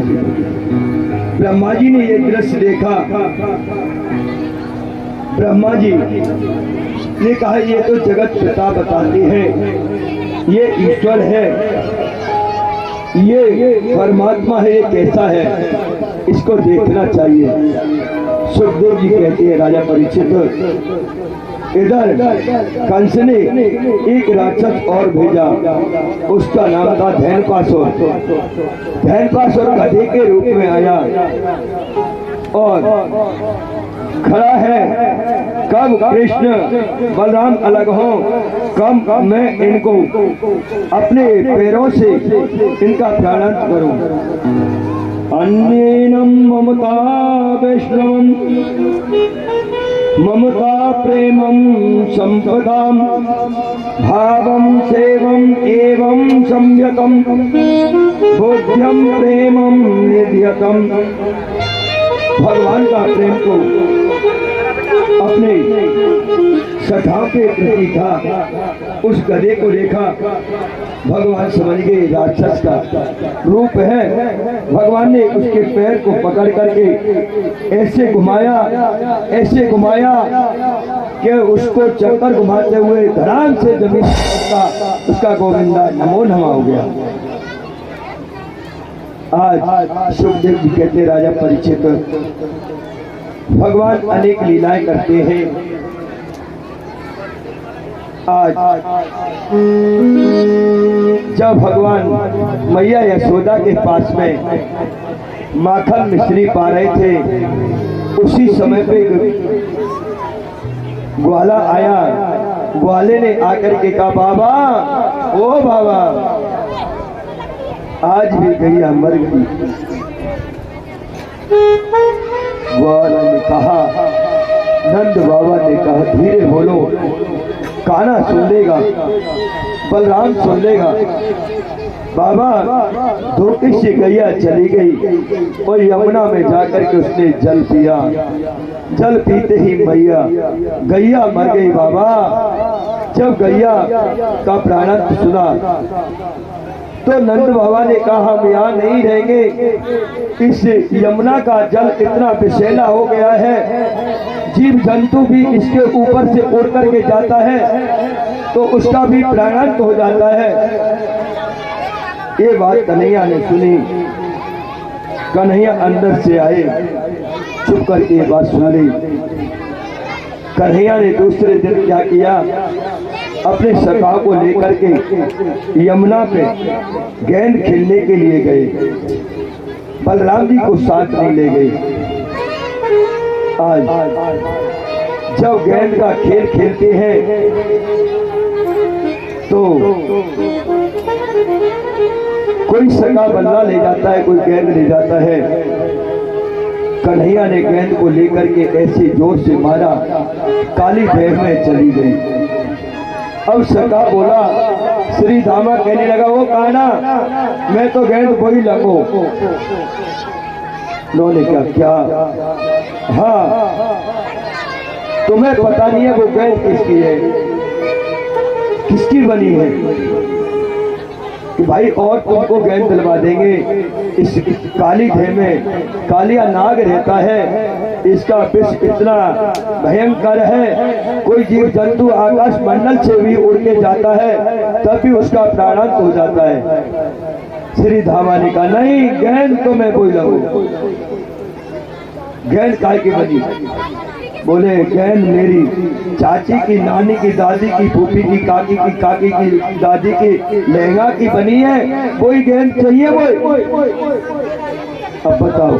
ब्रह्मा जी ने ये दृश्य देखा। ब्रह्मा जी ने कहा ये तो जगत पिता बताते हैं, ये ईश्वर है, ये परमात्मा है, ये कैसा है, इसको देखना चाहिए। सुखदेव जी कहते हैं राजा परीक्षित, इधर कंस ने एक राक्षस और भेजा, उसका नाम था धैनपासुर। धैनपासुर गधे के रूप में आया और खड़ा है, कब कृष्ण बलराम अलग हो, कब मैं इनको अपने पैरों से इनका प्राणांत करूं। अन्येनम ममता वैष्णवम ममता प्रेमम संपदाम भावम सेवम एवं सम्यकम बोध्यम प्रेमम निध्यतम। भगवान का प्रेम तो अपने सखाओं के प्रति था। उस गधे को देखा, भगवान समझ गए राक्षस का रूप है। भगवान ने उसके पैर को पकड़ करके ऐसे घुमाया, ऐसे घुमाया कि उसको चक्कर घुमाते हुए धड़ाम से जमीन पर उसका गोविंदा नमो नमः हो गया। आज सुखदेव जी कहते राजा परीक्षित, भगवान अनेक लीलाएं करते हैं। आज जब भगवान मैया यशोदा के पास में माखन मिश्री पा रहे थे, उसी समय पे ग्वाला आया। ग्वाले ने आकर के कहा, बाबा ओ बाबा, आज भी गैया मर गई। ग्वाला ने कहा, नंद बाबा ने कहा, धीरे बोलो, कान्हा सुन लेगा, बलराम सुन लेगा। बाबा धोखे से गैया चली गई और यमुना में जाकर के उसने जल पिया। जल पीते ही मैया गैया मर गई। बाबा जब गैया का प्राणांत सुना तो नंद बाबा ने कहा, हम यहाँ नहीं रहेंगे, इस यमुना का जल इतना विषैला हो गया है, जीव जंतु भी इसके ऊपर से उड़ करके जाता है तो उसका भी प्राणांत हो जाता है। ये बात कन्हैया ने सुनी। कन्हैया अंदर से आए, चुप करके ये बात सुन ली। कन्हैया ने दूसरे दिन क्या किया, अपने सखा को लेकर के यमुना पे गेंद खेलने के लिए गए। बलराम जी को साथ नहीं ले गए। आज जब गेंद का खेल खेलते हैं तो कोई सखा बल्ला ले जाता है, कोई गेंद ले जाता है। कन्हैया ने गेंद को लेकर के ऐसे जोर से मारा, काली भैर में चली गई। अब सखा बोला, श्री धामा कहने लगा, वो कान्हा मैं तो गेंद वही लगो। उन्होंने क्या? हाँ, तुम्हें पता नहीं है वो गेंद किसकी है, किसकी बनी है? कि भाई और तुमको गेंद दिलवा देंगे। इस काली घे में कालिया नाग रहता है, इसका विष इतना भयंकर है, कोई जीव जंतु आकाश मंडल से भी उड़ के जाता है तब भी उसका प्राणांत हो जाता है। श्री धामा ने कहा, नहीं, गेंद तो मैं कोई लगू। गेंद काय की बनी? बोले गेंद मेरी चाची की, नानी की, दादी की, फूफी की, काकी की दादी की लहंगा की बनी है, वही गेंद चाहिए। वो अब बताओ,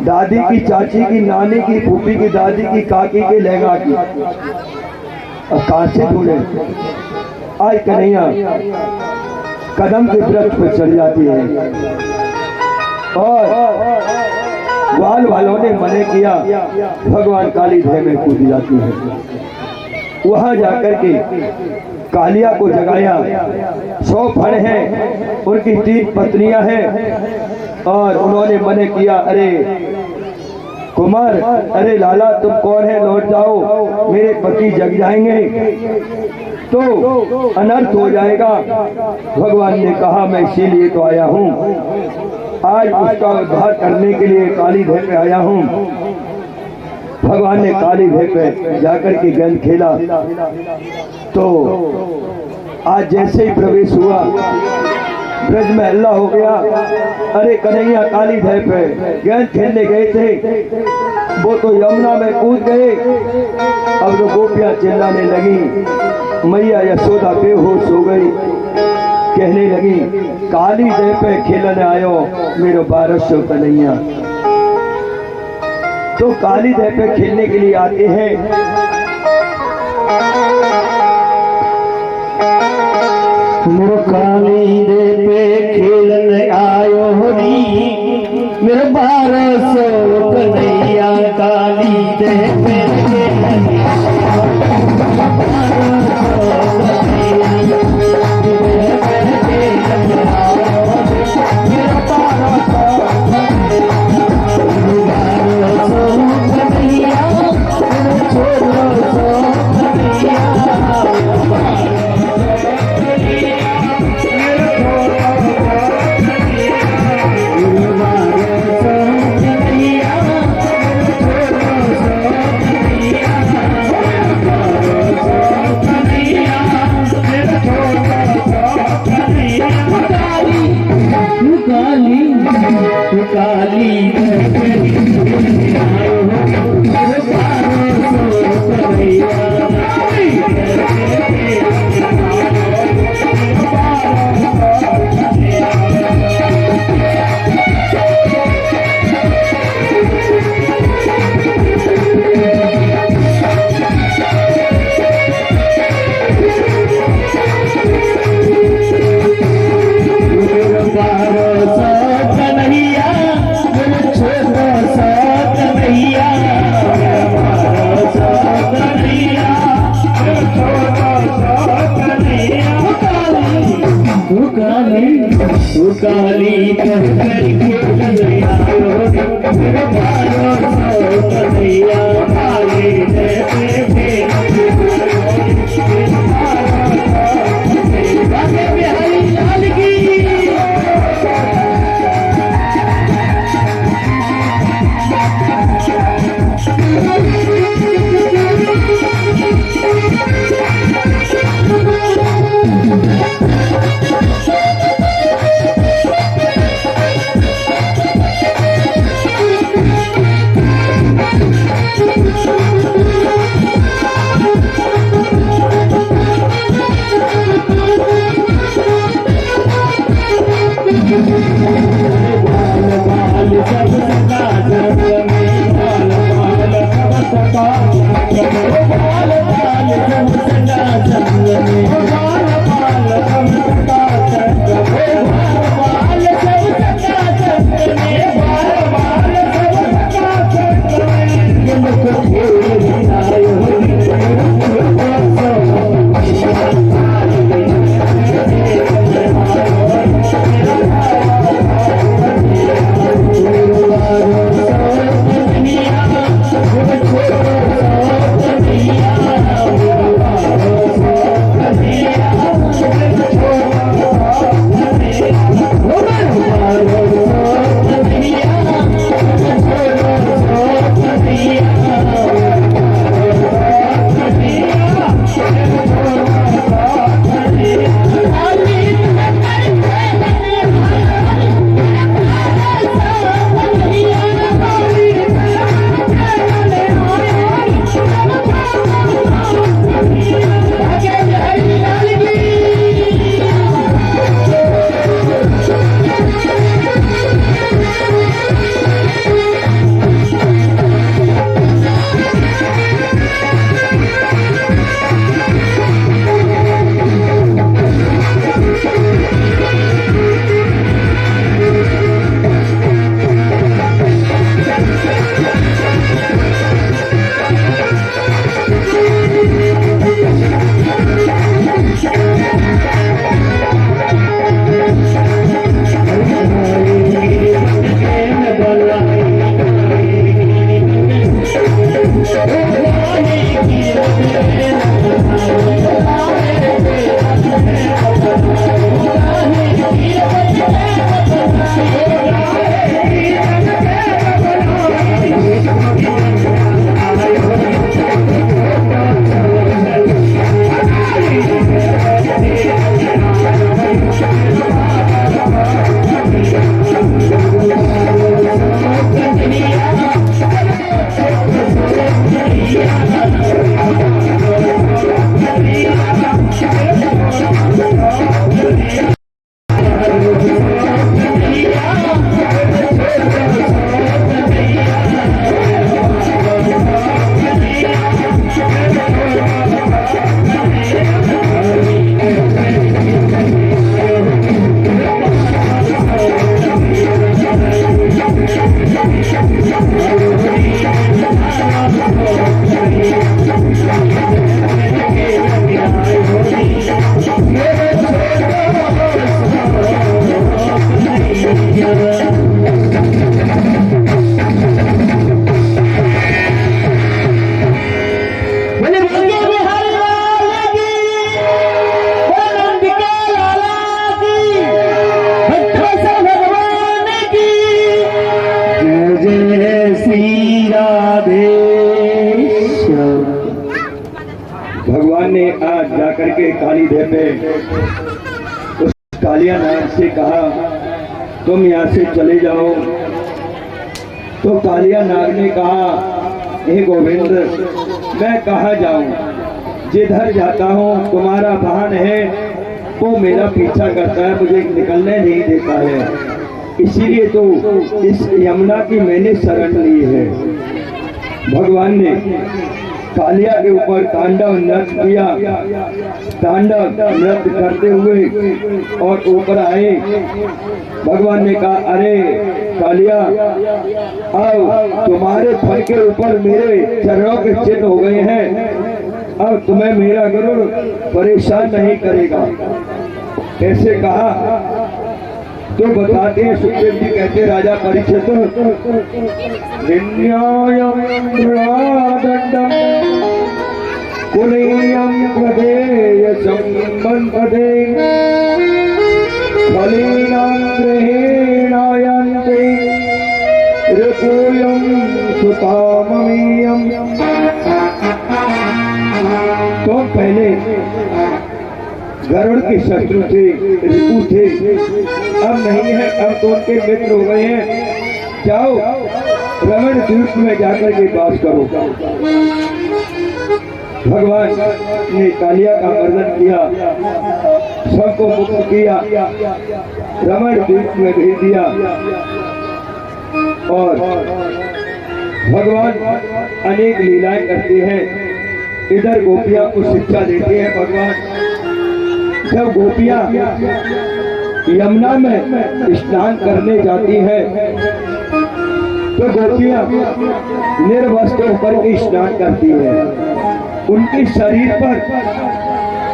दादी की, चाची की, नानी की, फूफी की, दादी की, काकी की लहंगा की, अब कहां से ढूंढे? आज कन्हैया कदम के वृक्ष पर चढ़ जाती है और ग्वाल वालों ने मने किया, भगवान काली भय में कूद जाती है। वहां जाकर के कालिया को जगाया। 100 फण हैं, उनकी 3 पत्नियां हैं और उन्होंने मने किया, अरे कुमार, अरे लाला, तुम कौन है, लौट जाओ, मेरे पति जग जाएंगे तो अनर्थ हो जाएगा। भगवान ने कहा, मैं इसीलिए तो आया हूँ, आज उसका उद्धार करने के लिए काली भय पे आया हूँ। भगवान ने काली भय पे जाकर के गेंद खेला तो आज जैसे ही प्रवेश हुआ ब्रज में हल्ला हो गया। अरे कन्हैया काली भय पे गेंद खेलने गए थे, वो तो यमुना में कूद गए। अब तो गोपियां चिल्लाने लगी, मैया यशोदा बेहोश हो गई, कहने लगी काली भय पे खेलने आयो मेरो 1200 कन्हैया। तो काली भय पे खेलने के लिए आते हैं। मेरो काली दे पे खेलन आयो री मेरे 1200 कन्हैया काली दे पे खेलन भगवान ने आज जाकर के काली देव पे उस कालिया नाग से कहा तुम यहाँ से चले जाओ। तो कालिया नाग ने कहा हे गोविंद, मैं कहाँ जाऊं? जिधर जाता हूँ तुम्हारा वाहन है वो मेरा पीछा करता है, मुझे निकलने नहीं देता है। इसीलिए तो इस यमुना की मैंने शरण ली है। भगवान ने कालिया के ऊपर तांडव नृत्य किया। तांडव नृत्य करते हुए और ऊपर आए। भगवान ने कहा अरे कालिया, अब तुम्हारे फल के ऊपर मेरे चरणों के चिन्ह हो गए हैं, अब तुम्हें मेरा गुरु परेशान नहीं करेगा। ऐसे कहा तो बताते हैं, सुखदेव जी कहते राजा परीक्षित, कुलेयं प्रदेय संबंधे फलेनां ग्रहेणायन्ते ऋतूयं सुताममीयम्। तो पहले गरुड़ के शत्रु थे, ऋतु थे, अब नहीं है, अब तो उनके मित्र हो गए हैं। जाओ रमण द्वीप में जाकर के वास करो। भगवान ने कालिया का वर्णन किया, सबको मुक्त किया, रमण द्वीप में भेज दिया और भगवान अनेक लीलाएं करते हैं। इधर गोपियां को शिक्षा देते हैं। भगवान जब गोपियां यमुना में स्नान करने जाती है तो गोपियां निर्वस्त्र होकर के स्नान करती है। उनके शरीर पर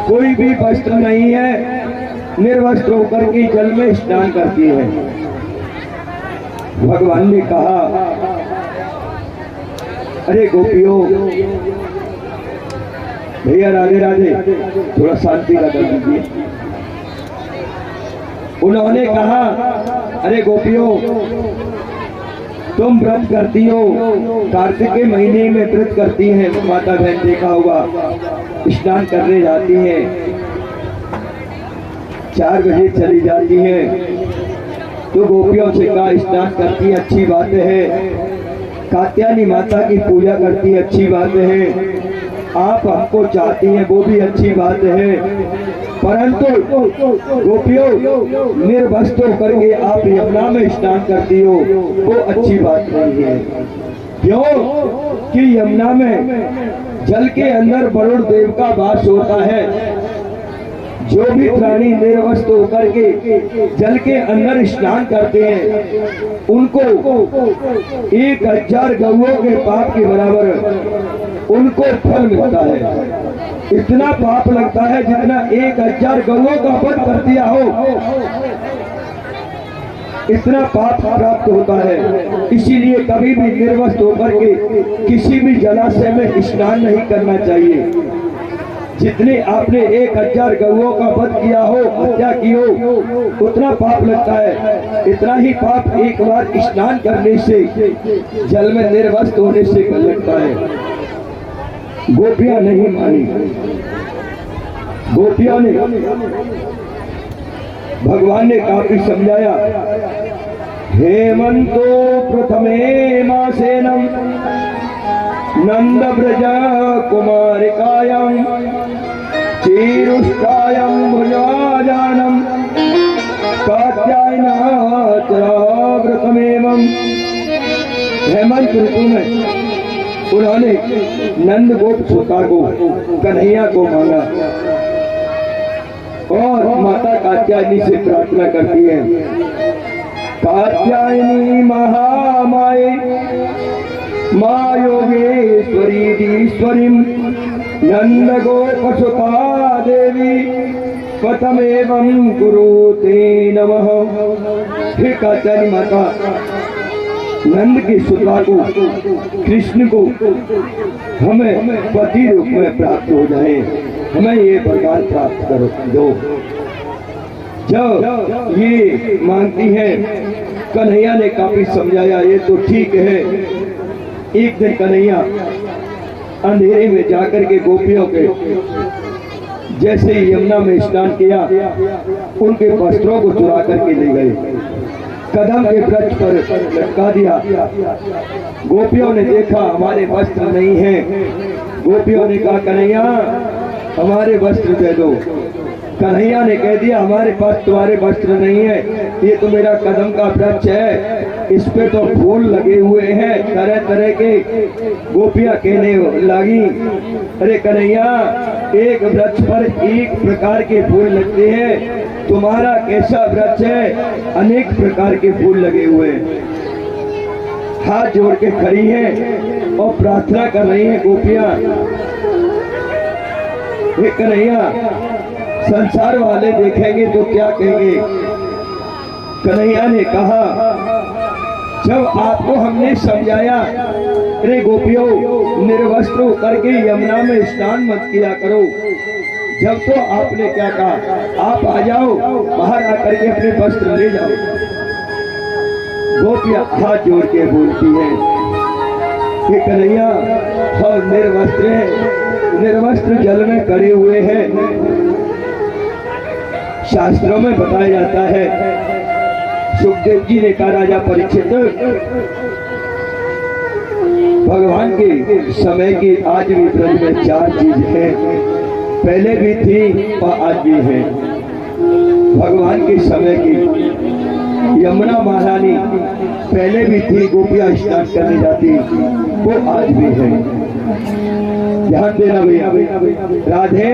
कोई भी वस्त्र नहीं है, निर्वस्त्र होकर के जल में स्नान करती है। भगवान ने कहा अरे गोपियों, भैया राधे राधे, थोड़ा शांति का कर दीजिए। उन्होंने कहा अरे गोपियों, तुम व्रत करती हो, कार्तिक के महीने में व्रत करती हैं, माता बहन देखा होगा, स्नान करने जाती हैं, 4 बजे चली जाती हैं। तो गोपियों से कहा स्नान करती अच्छी बात है, कात्यायनी माता की पूजा करती अच्छी बात है, आप हमको चाहती हैं वो भी अच्छी बात है, परंतु गोपियों निर्वस्त्र करके आप यमुना में स्नान करती हो वो अच्छी बात नहीं है। क्यों कि यमुना में जल के अंदर वरुण देव का वास होता है। जो भी प्राणी निर्वस्त्र होकर के जल के अंदर स्नान करते हैं उनको 1000 गौओं के पाप के बराबर उनको फल मिलता है। इतना पाप लगता है जितना 1000 गौओं का वध कर दिया हो, इतना पाप प्राप्त होता है। इसीलिए कभी भी निर्वस्त्र होकर के किसी भी जलाशय में स्नान नहीं करना चाहिए। जितने आपने 1000 गौओं का वध किया हो, हत्या की हो, उतना पाप लगता है। इतना ही पाप एक बार स्नान करने से, जल में निर्वस्त्र होने से लगता है। गोपियां नहीं मानी। गोपियां ने, भगवान ने काफी समझाया। हेमंतो प्रथमे मासेनम नंद ब्रज कुमारिकायं चीरुष्टायं भुजाजानं कात्यायना व्रतमेवं। हेमंत ऋतु में उन्होंने नंद गोप सुता को, कन्हैया को मांगा और माता कात्यायनी से प्रार्थना करती है। कात्यायनी महामाये माँ योगेश्वरी ईश्वरी नंद गोप सुता देवी पतमेवं कुरुते नमः। फिर कात्यायनी माता नंद की सुता को, कृष्ण को हमें पति रूप में प्राप्त हो जाए, हमें ये वरदान प्राप्त करो दो। जब ये मांगती है, कन्हैया ने काफी समझाया ये तो ठीक है। एक दिन कन्हैया अंधेरे में जाकर के गोपियों के जैसे ही यमुना में स्नान किया, उनके वस्त्रों को चुरा करके ले गए, कदम के वृक्ष पर लटका दिया। गोपियों ने देखा हमारे वस्त्र नहीं है। गोपियों ने कहा कन्हैया हमारे वस्त्र दे दो। कन्हैया ने कह दिया हमारे पास तुम्हारे वस्त्र नहीं है, ये तो मेरा कदम का वृक्ष है, इस पे तो फूल लगे हुए हैं तरह तरह के। गोपियां कहने लगी अरे कन्हैया एक वृक्ष पर एक प्रकार के फूल लगते हैं, तुम्हारा कैसा वृक्ष है अनेक प्रकार के फूल लगे हुए हैं। हाथ जोड़ के खड़ी हैं और प्रार्थना कर रही हैं गोपियां, हे कन्हैया संसार वाले देखेंगे तो क्या कहेंगे। कन्हैया ने कहा जब आपको हमने समझाया अरे गोपियों निर्वस्त्र होकर के यमुना में स्नान मत किया करो, जब तो आपने क्या कहा आप आ जाओ, बाहर आकर के अपने वस्त्र ले जाओ। गोपियां हाथ जोड़ के बोलती हैं कि कन्हैया हम निर्वस्त्र हैं, निर्वस्त्र जल में खड़े हुए हैं। शास्त्रों में बताया जाता है, सुखदेव जी ने कहा राजा परीक्षित भगवान के समय की आज भी ब्रज में 4 चीज है, पहले भी थी और आज भी है। भगवान के समय की यमुना महारानी पहले भी थी, गोपियां स्नान करने जाती, वो आज भी है। ध्यान देना भैया, राधे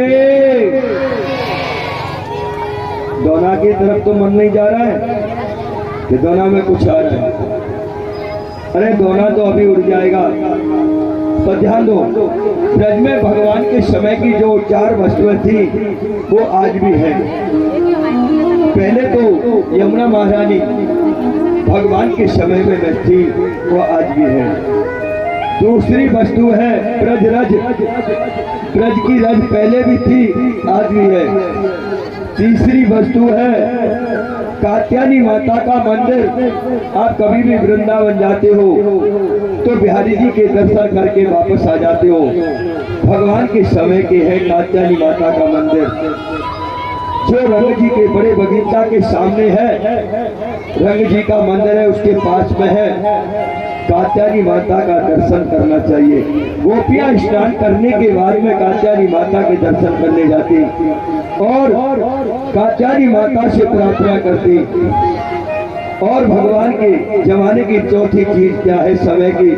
दोना की तरफ तो मन नहीं जा रहा है कि दोना में कुछ आ रहा है। अरे दोना तो अभी उड़ जाएगा। तो ध्यान दो, ब्रज में भगवान के समय की जो 4 वस्तुएं थी वो आज भी है। पहले तो यमुना महारानी भगवान के समय में न थी, वो आज भी है। दूसरी वस्तु है ब्रज रज, ब्रज की रज पहले भी थी आज भी है। तीसरी वस्तु है कात्यायनी माता का मंदिर। आप कभी भी वृंदावन जाते हो तो बिहारी जी के दर्शन करके वापस आ जाते हो। भगवान के समय के है कात्यायनी माता का मंदिर, जो रंग जी के बड़े बगीचा के सामने है। रंग जी का मंदिर है, उसके पास में है। कात्यायनी माता का दर्शन करना चाहिए। गोपियां स्नान करने के बाद में कात्यायनी माता के दर्शन करने जाती और कात्यायनी माता से प्रार्थना करती। और भगवान के जमाने की चौथी चीज क्या है समय की,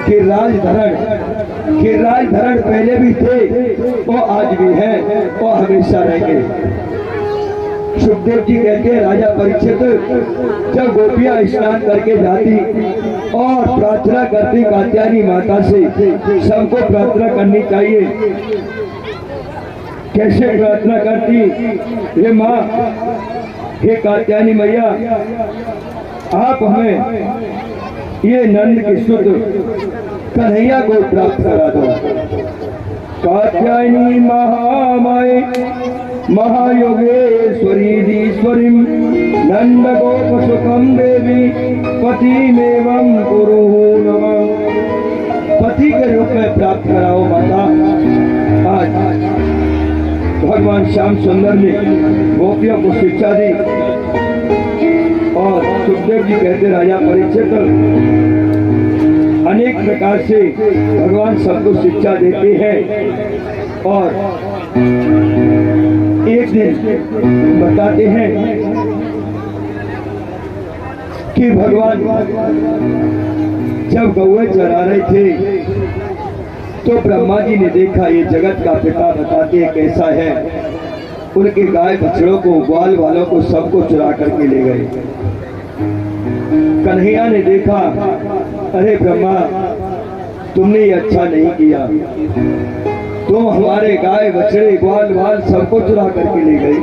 गिरिराज धरण। गिरिराज धरण पहले भी थे, वो आज भी है, वो हमेशा रहेंगे। सुखदेव जी कहते हैं राजा परीक्षित जब गोपियां स्नान करके जाती और प्रार्थना करती कात्यायनी माता से, सबको प्रार्थना करनी चाहिए। कैसे प्रार्थना करती, हे माँ, हे कात्यायनी मैया, आप हमें ये नंद की सुध कन्हैया को प्राप्त करा दो। कात्यायनी महामाये महायोगेश्वरी ईश्वरी नंद गोप सुखम देवी पतिमेवं कुरु नमः। पति के रूप में प्राप्त कराओ माता। आज भगवान श्याम सुंदर ने गोपियों को शिक्षा दी और सुखदेव जी कहते राजा परीक्षित अनेक प्रकार से भगवान सबको शिक्षा देते हैं। और एक दिन बताते हैं कि भगवान जब गौएं चरा रहे थे तो ब्रह्मा जी ने देखा, ये जगत का पिता बताते हैं कैसा है, उनके गाय बछड़ों को, ग्वाल वालों को सबको चुरा करके ले गए। कन्हैया ने देखा, अरे ब्रह्मा तुमने ये अच्छा नहीं किया, तुम हमारे गाय बछड़े ग्वाल वाल सबको चुरा करके ले गए।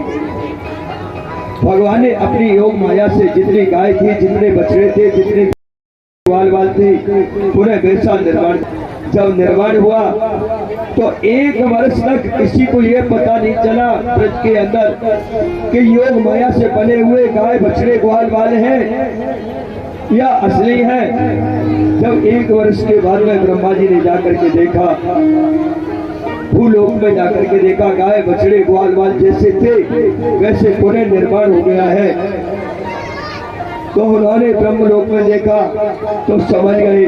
भगवान ने अपनी योग माया से जितनी गाय थी, जितने बछड़े थे, जितने ग्वाल वाल थे, पुनः वैसा निर्माण। जब निर्माण हुआ तो 1 वर्ष तक किसी को यह पता नहीं चला ब्रज के अंदर कि योग माया से बने हुए गाय बछड़े ग्वाल वाले हैं या असली है। जब 1 वर्ष के बाद में ब्रह्मा जी ने जाकर के देखा, भूलोक में जाकर के देखा, गाय बछड़े ग्वाल बाल जैसे थे वैसे पुनः निर्माण हो गया है। तो उन्होंने ब्रह्मलोक में देखा तो समझ गए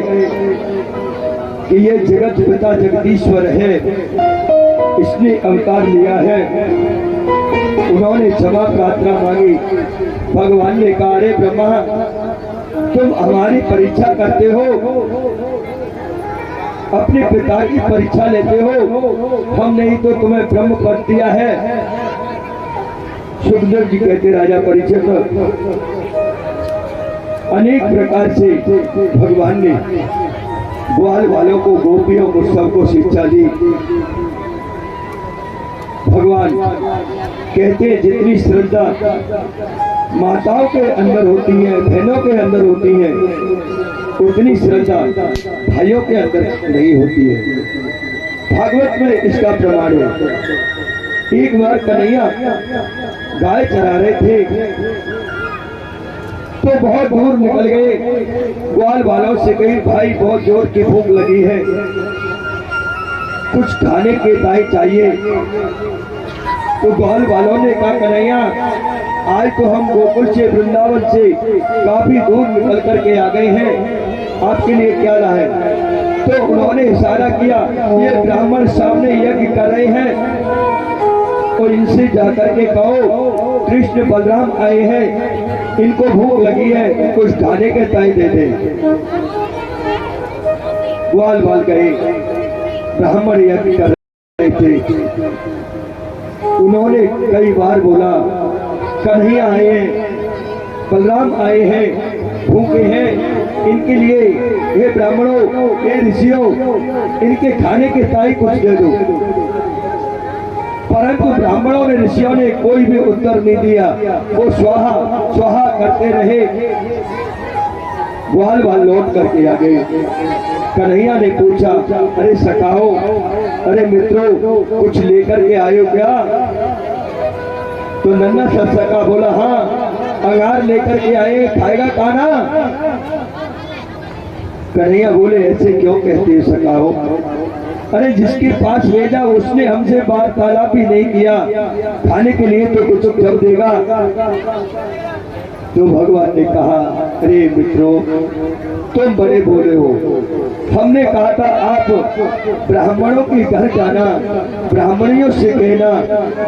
कि ये जगत पिता जगदीश्वर है, इसने अवतार लिया है। उन्होंने क्षमा प्रार्थना मांगी। भगवान ने कहा, अरे ब्रह्मा, तुम हमारी परीक्षा करते हो, अपने पिता की परीक्षा लेते हो, हम नहीं तो तुम्हें ब्रह्म पद दिया है। सुखदेव जी कहते, राजा परीक्षित, अनेक प्रकार से भगवान ने ग्वाल वालों को, गोपियों को, सबको शिक्षा दी। भगवान कहते हैं जितनी श्रद्धा माताओं के अंदर होती है, बहनों के अंदर होती है, उतनी श्रद्धा भाइयों के अंदर नहीं होती है। भागवत में इसका प्रमाण है। एक बार कन्हैया गाय चरा रहे थे तो बहुत दूर निकल गए। ग्वाल वालों से कही, भाई बहुत जोर की भूख लगी है, कुछ खाने के दाई चाहिए। तो ग्वाल वालों ने कहा, कन्हैया आज तो हम गोकुल से, वृंदावन से काफी दूर निकल करके आ गए हैं, आपके लिए क्या लाए? तो उन्होंने इशारा किया, ये ब्राह्मण सामने यज्ञ कर रहे हैं और इनसे जाकर के कहो कृष्ण बलराम आए हैं, इनको भूख लगी है, कुछ खाने के ताई दे दे। ग्वाल बाल गए, ब्राह्मण यज्ञ कर रहे थे। उन्होंने कई बार बोला, कन्हैया आए हैं, बलराम आए हैं, भूखे हैं, इनके लिए हे ब्राह्मणों, हे ऋषियों, इनके खाने के ताई कुछ दे दो। परंतु ब्राह्मणों ने, ऋषियों ने कोई भी उत्तर नहीं दिया, वो स्वाहा स्वाहा करते रहे। ग्वाल बाल लौट करके आ गए। कन्हैया ने पूछा, अरे सखाओ, अरे मित्रों, कुछ लेकर के आयो क्या? तो नन्हा सा सखा बोला, हाँ अंगार लेकर के आए, खाएगा खाना? कन्हैया बोले, ऐसे क्यों कहते हो सखाओ? अरे जिसके पास भेजा उसने हमसे वार्तालाप भी नहीं किया, खाने के लिए तो कुछ जब देगा। तो भगवान ने कहा, अरे मित्रों, तुम बड़े बोले हो, हमने कहा था आप ब्राह्मणों के घर जाना, ब्राह्मणियों से कहना,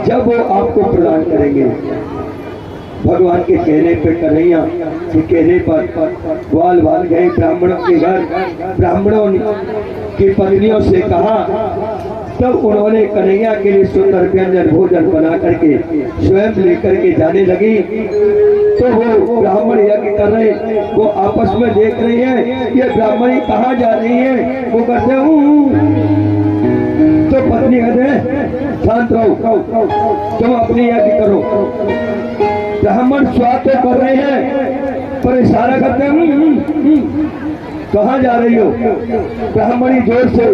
जब वो आपको प्रदान करेंगे। भगवान के कहने पे, कन्हैया के कहने पर ग्वाल बाल गए ब्राह्मणों के घर। ब्राह्मणों की पत्नियों से कहा, तब उन्होंने कन्हैया के लिए सुंदर व्यंजन भोजन बना करके स्वयं लेकर के जाने लगी। तो वो ब्राह्मण यज्ञ कर रहे, वो आपस में देख रही है, ये ब्राह्मणी कहाँ जा रही है? वो कहते हूँ, तो पत्नी कहते, शांत रहो, तुम अपनी यज्ञ करो। ब्राह्मण स्वाद तो कर रहे हैं पर इशारा करते हैं, कहाँ जा रही हो? ब्राह्मणी जोर से,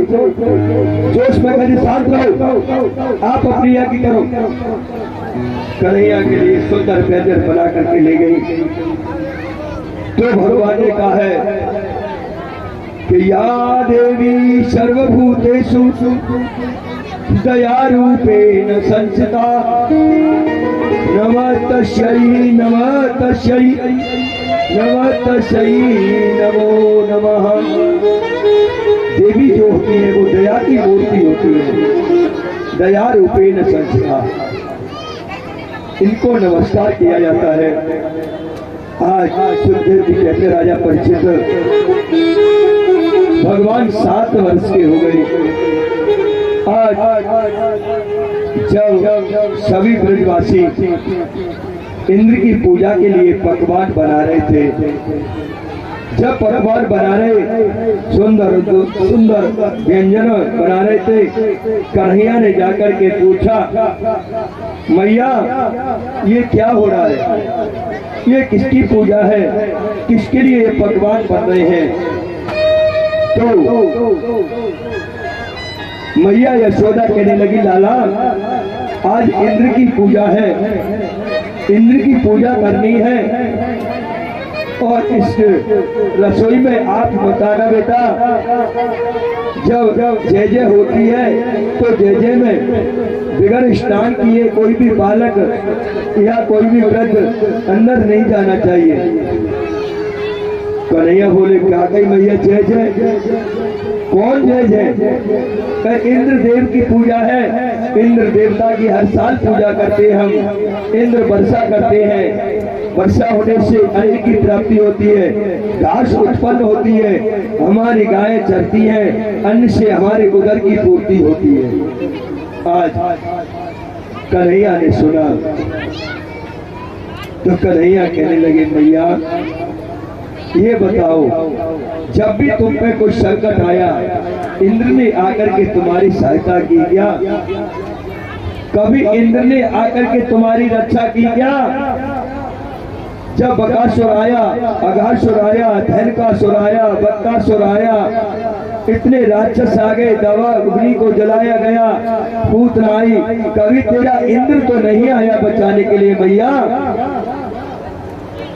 जोश में कहती, शांत रहो, आप अपनी यज्ञ करो। कन्हैया के लिए सुंदर व्यंजन बना करके ले गई। तो भगवान ने कहा है कि या देवी सर्वभूतेषु दया रूपेण संस्थिता, नमः तस्यै नमः तस्यै नमः तस्यै नमो नमः। देवी जो होती है वो दया की मूर्ति होती है, दया रूपेण संस्थिता, इनको नमस्कार किया जाता है। आज सुखदेव जी कहते, राजा परीक्षित, भगवान 7 वर्ष के हो गए। आज जब सभी ब्रजवासी इंद्र की पूजा के लिए पकवान बना रहे थे, जब पकवान बना रहे, सुंदर सुंदर व्यंजन बना रहे थे, कन्हैया ने जाकर के पूछा, मैया ये क्या हो रहा है? ये किसकी पूजा है? किसके लिए ये पकवान बन रहे हैं? तो मैया यशोदा कहने लगी, लाला आज इंद्र की पूजा है, इंद्र की पूजा करनी है और इस रसोई में आप बताना बेटा, जब जय जय होती है तो जय जय में बिगर स्नान किए कोई भी बालक या कोई भी वृद्ध अंदर नहीं जाना चाहिए। कन्हैया बोले क्या कही मैया जय जय, कौन जय जय? इंद्र देव की पूजा है, इंद्र देवता की हर साल पूजा करते हैं हम। इंद्र वर्षा करते हैं, वर्षा होने से अन्न की प्राप्ति होती है, घास उत्पन्न होती है, हमारी गायें चरती हैं, अन्न से हमारे उदर की पूर्ति होती है। आज कन्हैया ने सुना तो कन्हैया कहने लगे मैया ये बताओ, जब भी तुम पे कोई संकट आया इंद्र ने आकर के तुम्हारी सहायता की क्या? कभी इंद्र ने आकर के तुम्हारी रक्षा की क्या? जब बकासुर आया, अघासुर आया, धनकासुर आया, बत्तासुर आया, इतने राक्षस आ गए, दवा अग्नि को जलाया गया, पूतना आई, कभी तेरा इंद्र तो नहीं आया बचाने के लिए मैया?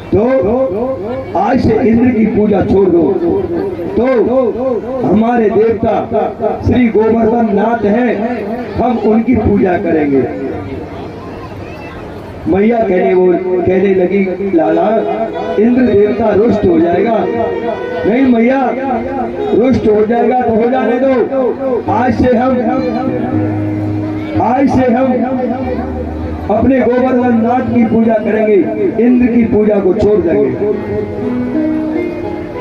तो आज से इंद्र की पूजा छोड़ दो। तो हमारे देवता श्री गोवर्धन नाथ हैं, हम उनकी पूजा करेंगे। मैया कहने लगी लाला इंद्र देवता रुष्ट हो जाएगा। नहीं मैया, रुष्ट हो जाएगा तो हो जाने दो। आज से हम अपने गोवर्धन नाथ की पूजा करेंगे, इंद्र की पूजा को छोड़ देंगे।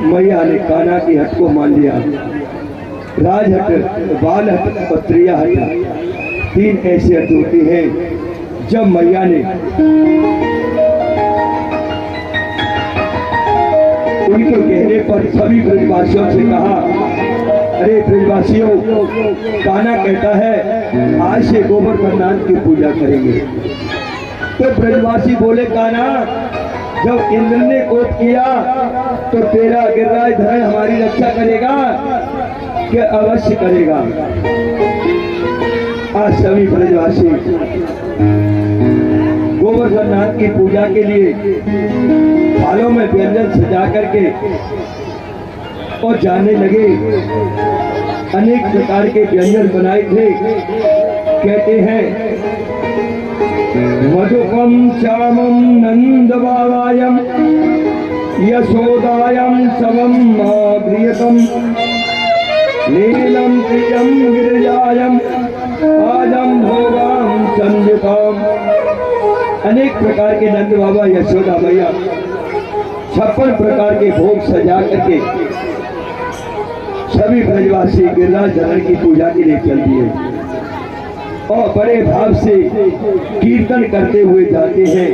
मैया ने कान्हा की हट को मान लिया। राजहट, बाल हट और त्रिया हट, तीन ऐसे हट होती हैं। जब मैया ने उनके कहने पर सभी ब्रजवासियों से कहा, अरे ब्रजवासियों, कान्हा कहता है आज से गोवर्धन नाथ की पूजा करेंगे। तो ब्रजवासी बोले कान्हा, जब इंद्र ने कोप किया तो तेरा गिरिराज धरण हमारी रक्षा करेगा कि अवश्य करेगा। आज सभी ब्रजवासी गोवर्धन नाथ की पूजा के लिए थालों में व्यंजन सजा करके और जाने लगे। अनेक प्रकार के व्यंजन बनाए थे। कहते हैं मधुकम चामम नंद बाबायम यशोदायम समम प्रियतम नीलम प्रियम गिरिजायम आजम भोगाम संयुताम। अनेक प्रकार के नंद बाबा यशोदा मैया 56 प्रकार के भोग सजा करके सभी ब्रजवासी गिरिराज धरण की पूजा के लिए चल दिए और बड़े भाव से कीर्तन करते हुए जाते हैं।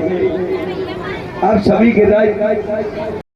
अब सभी गिरिराज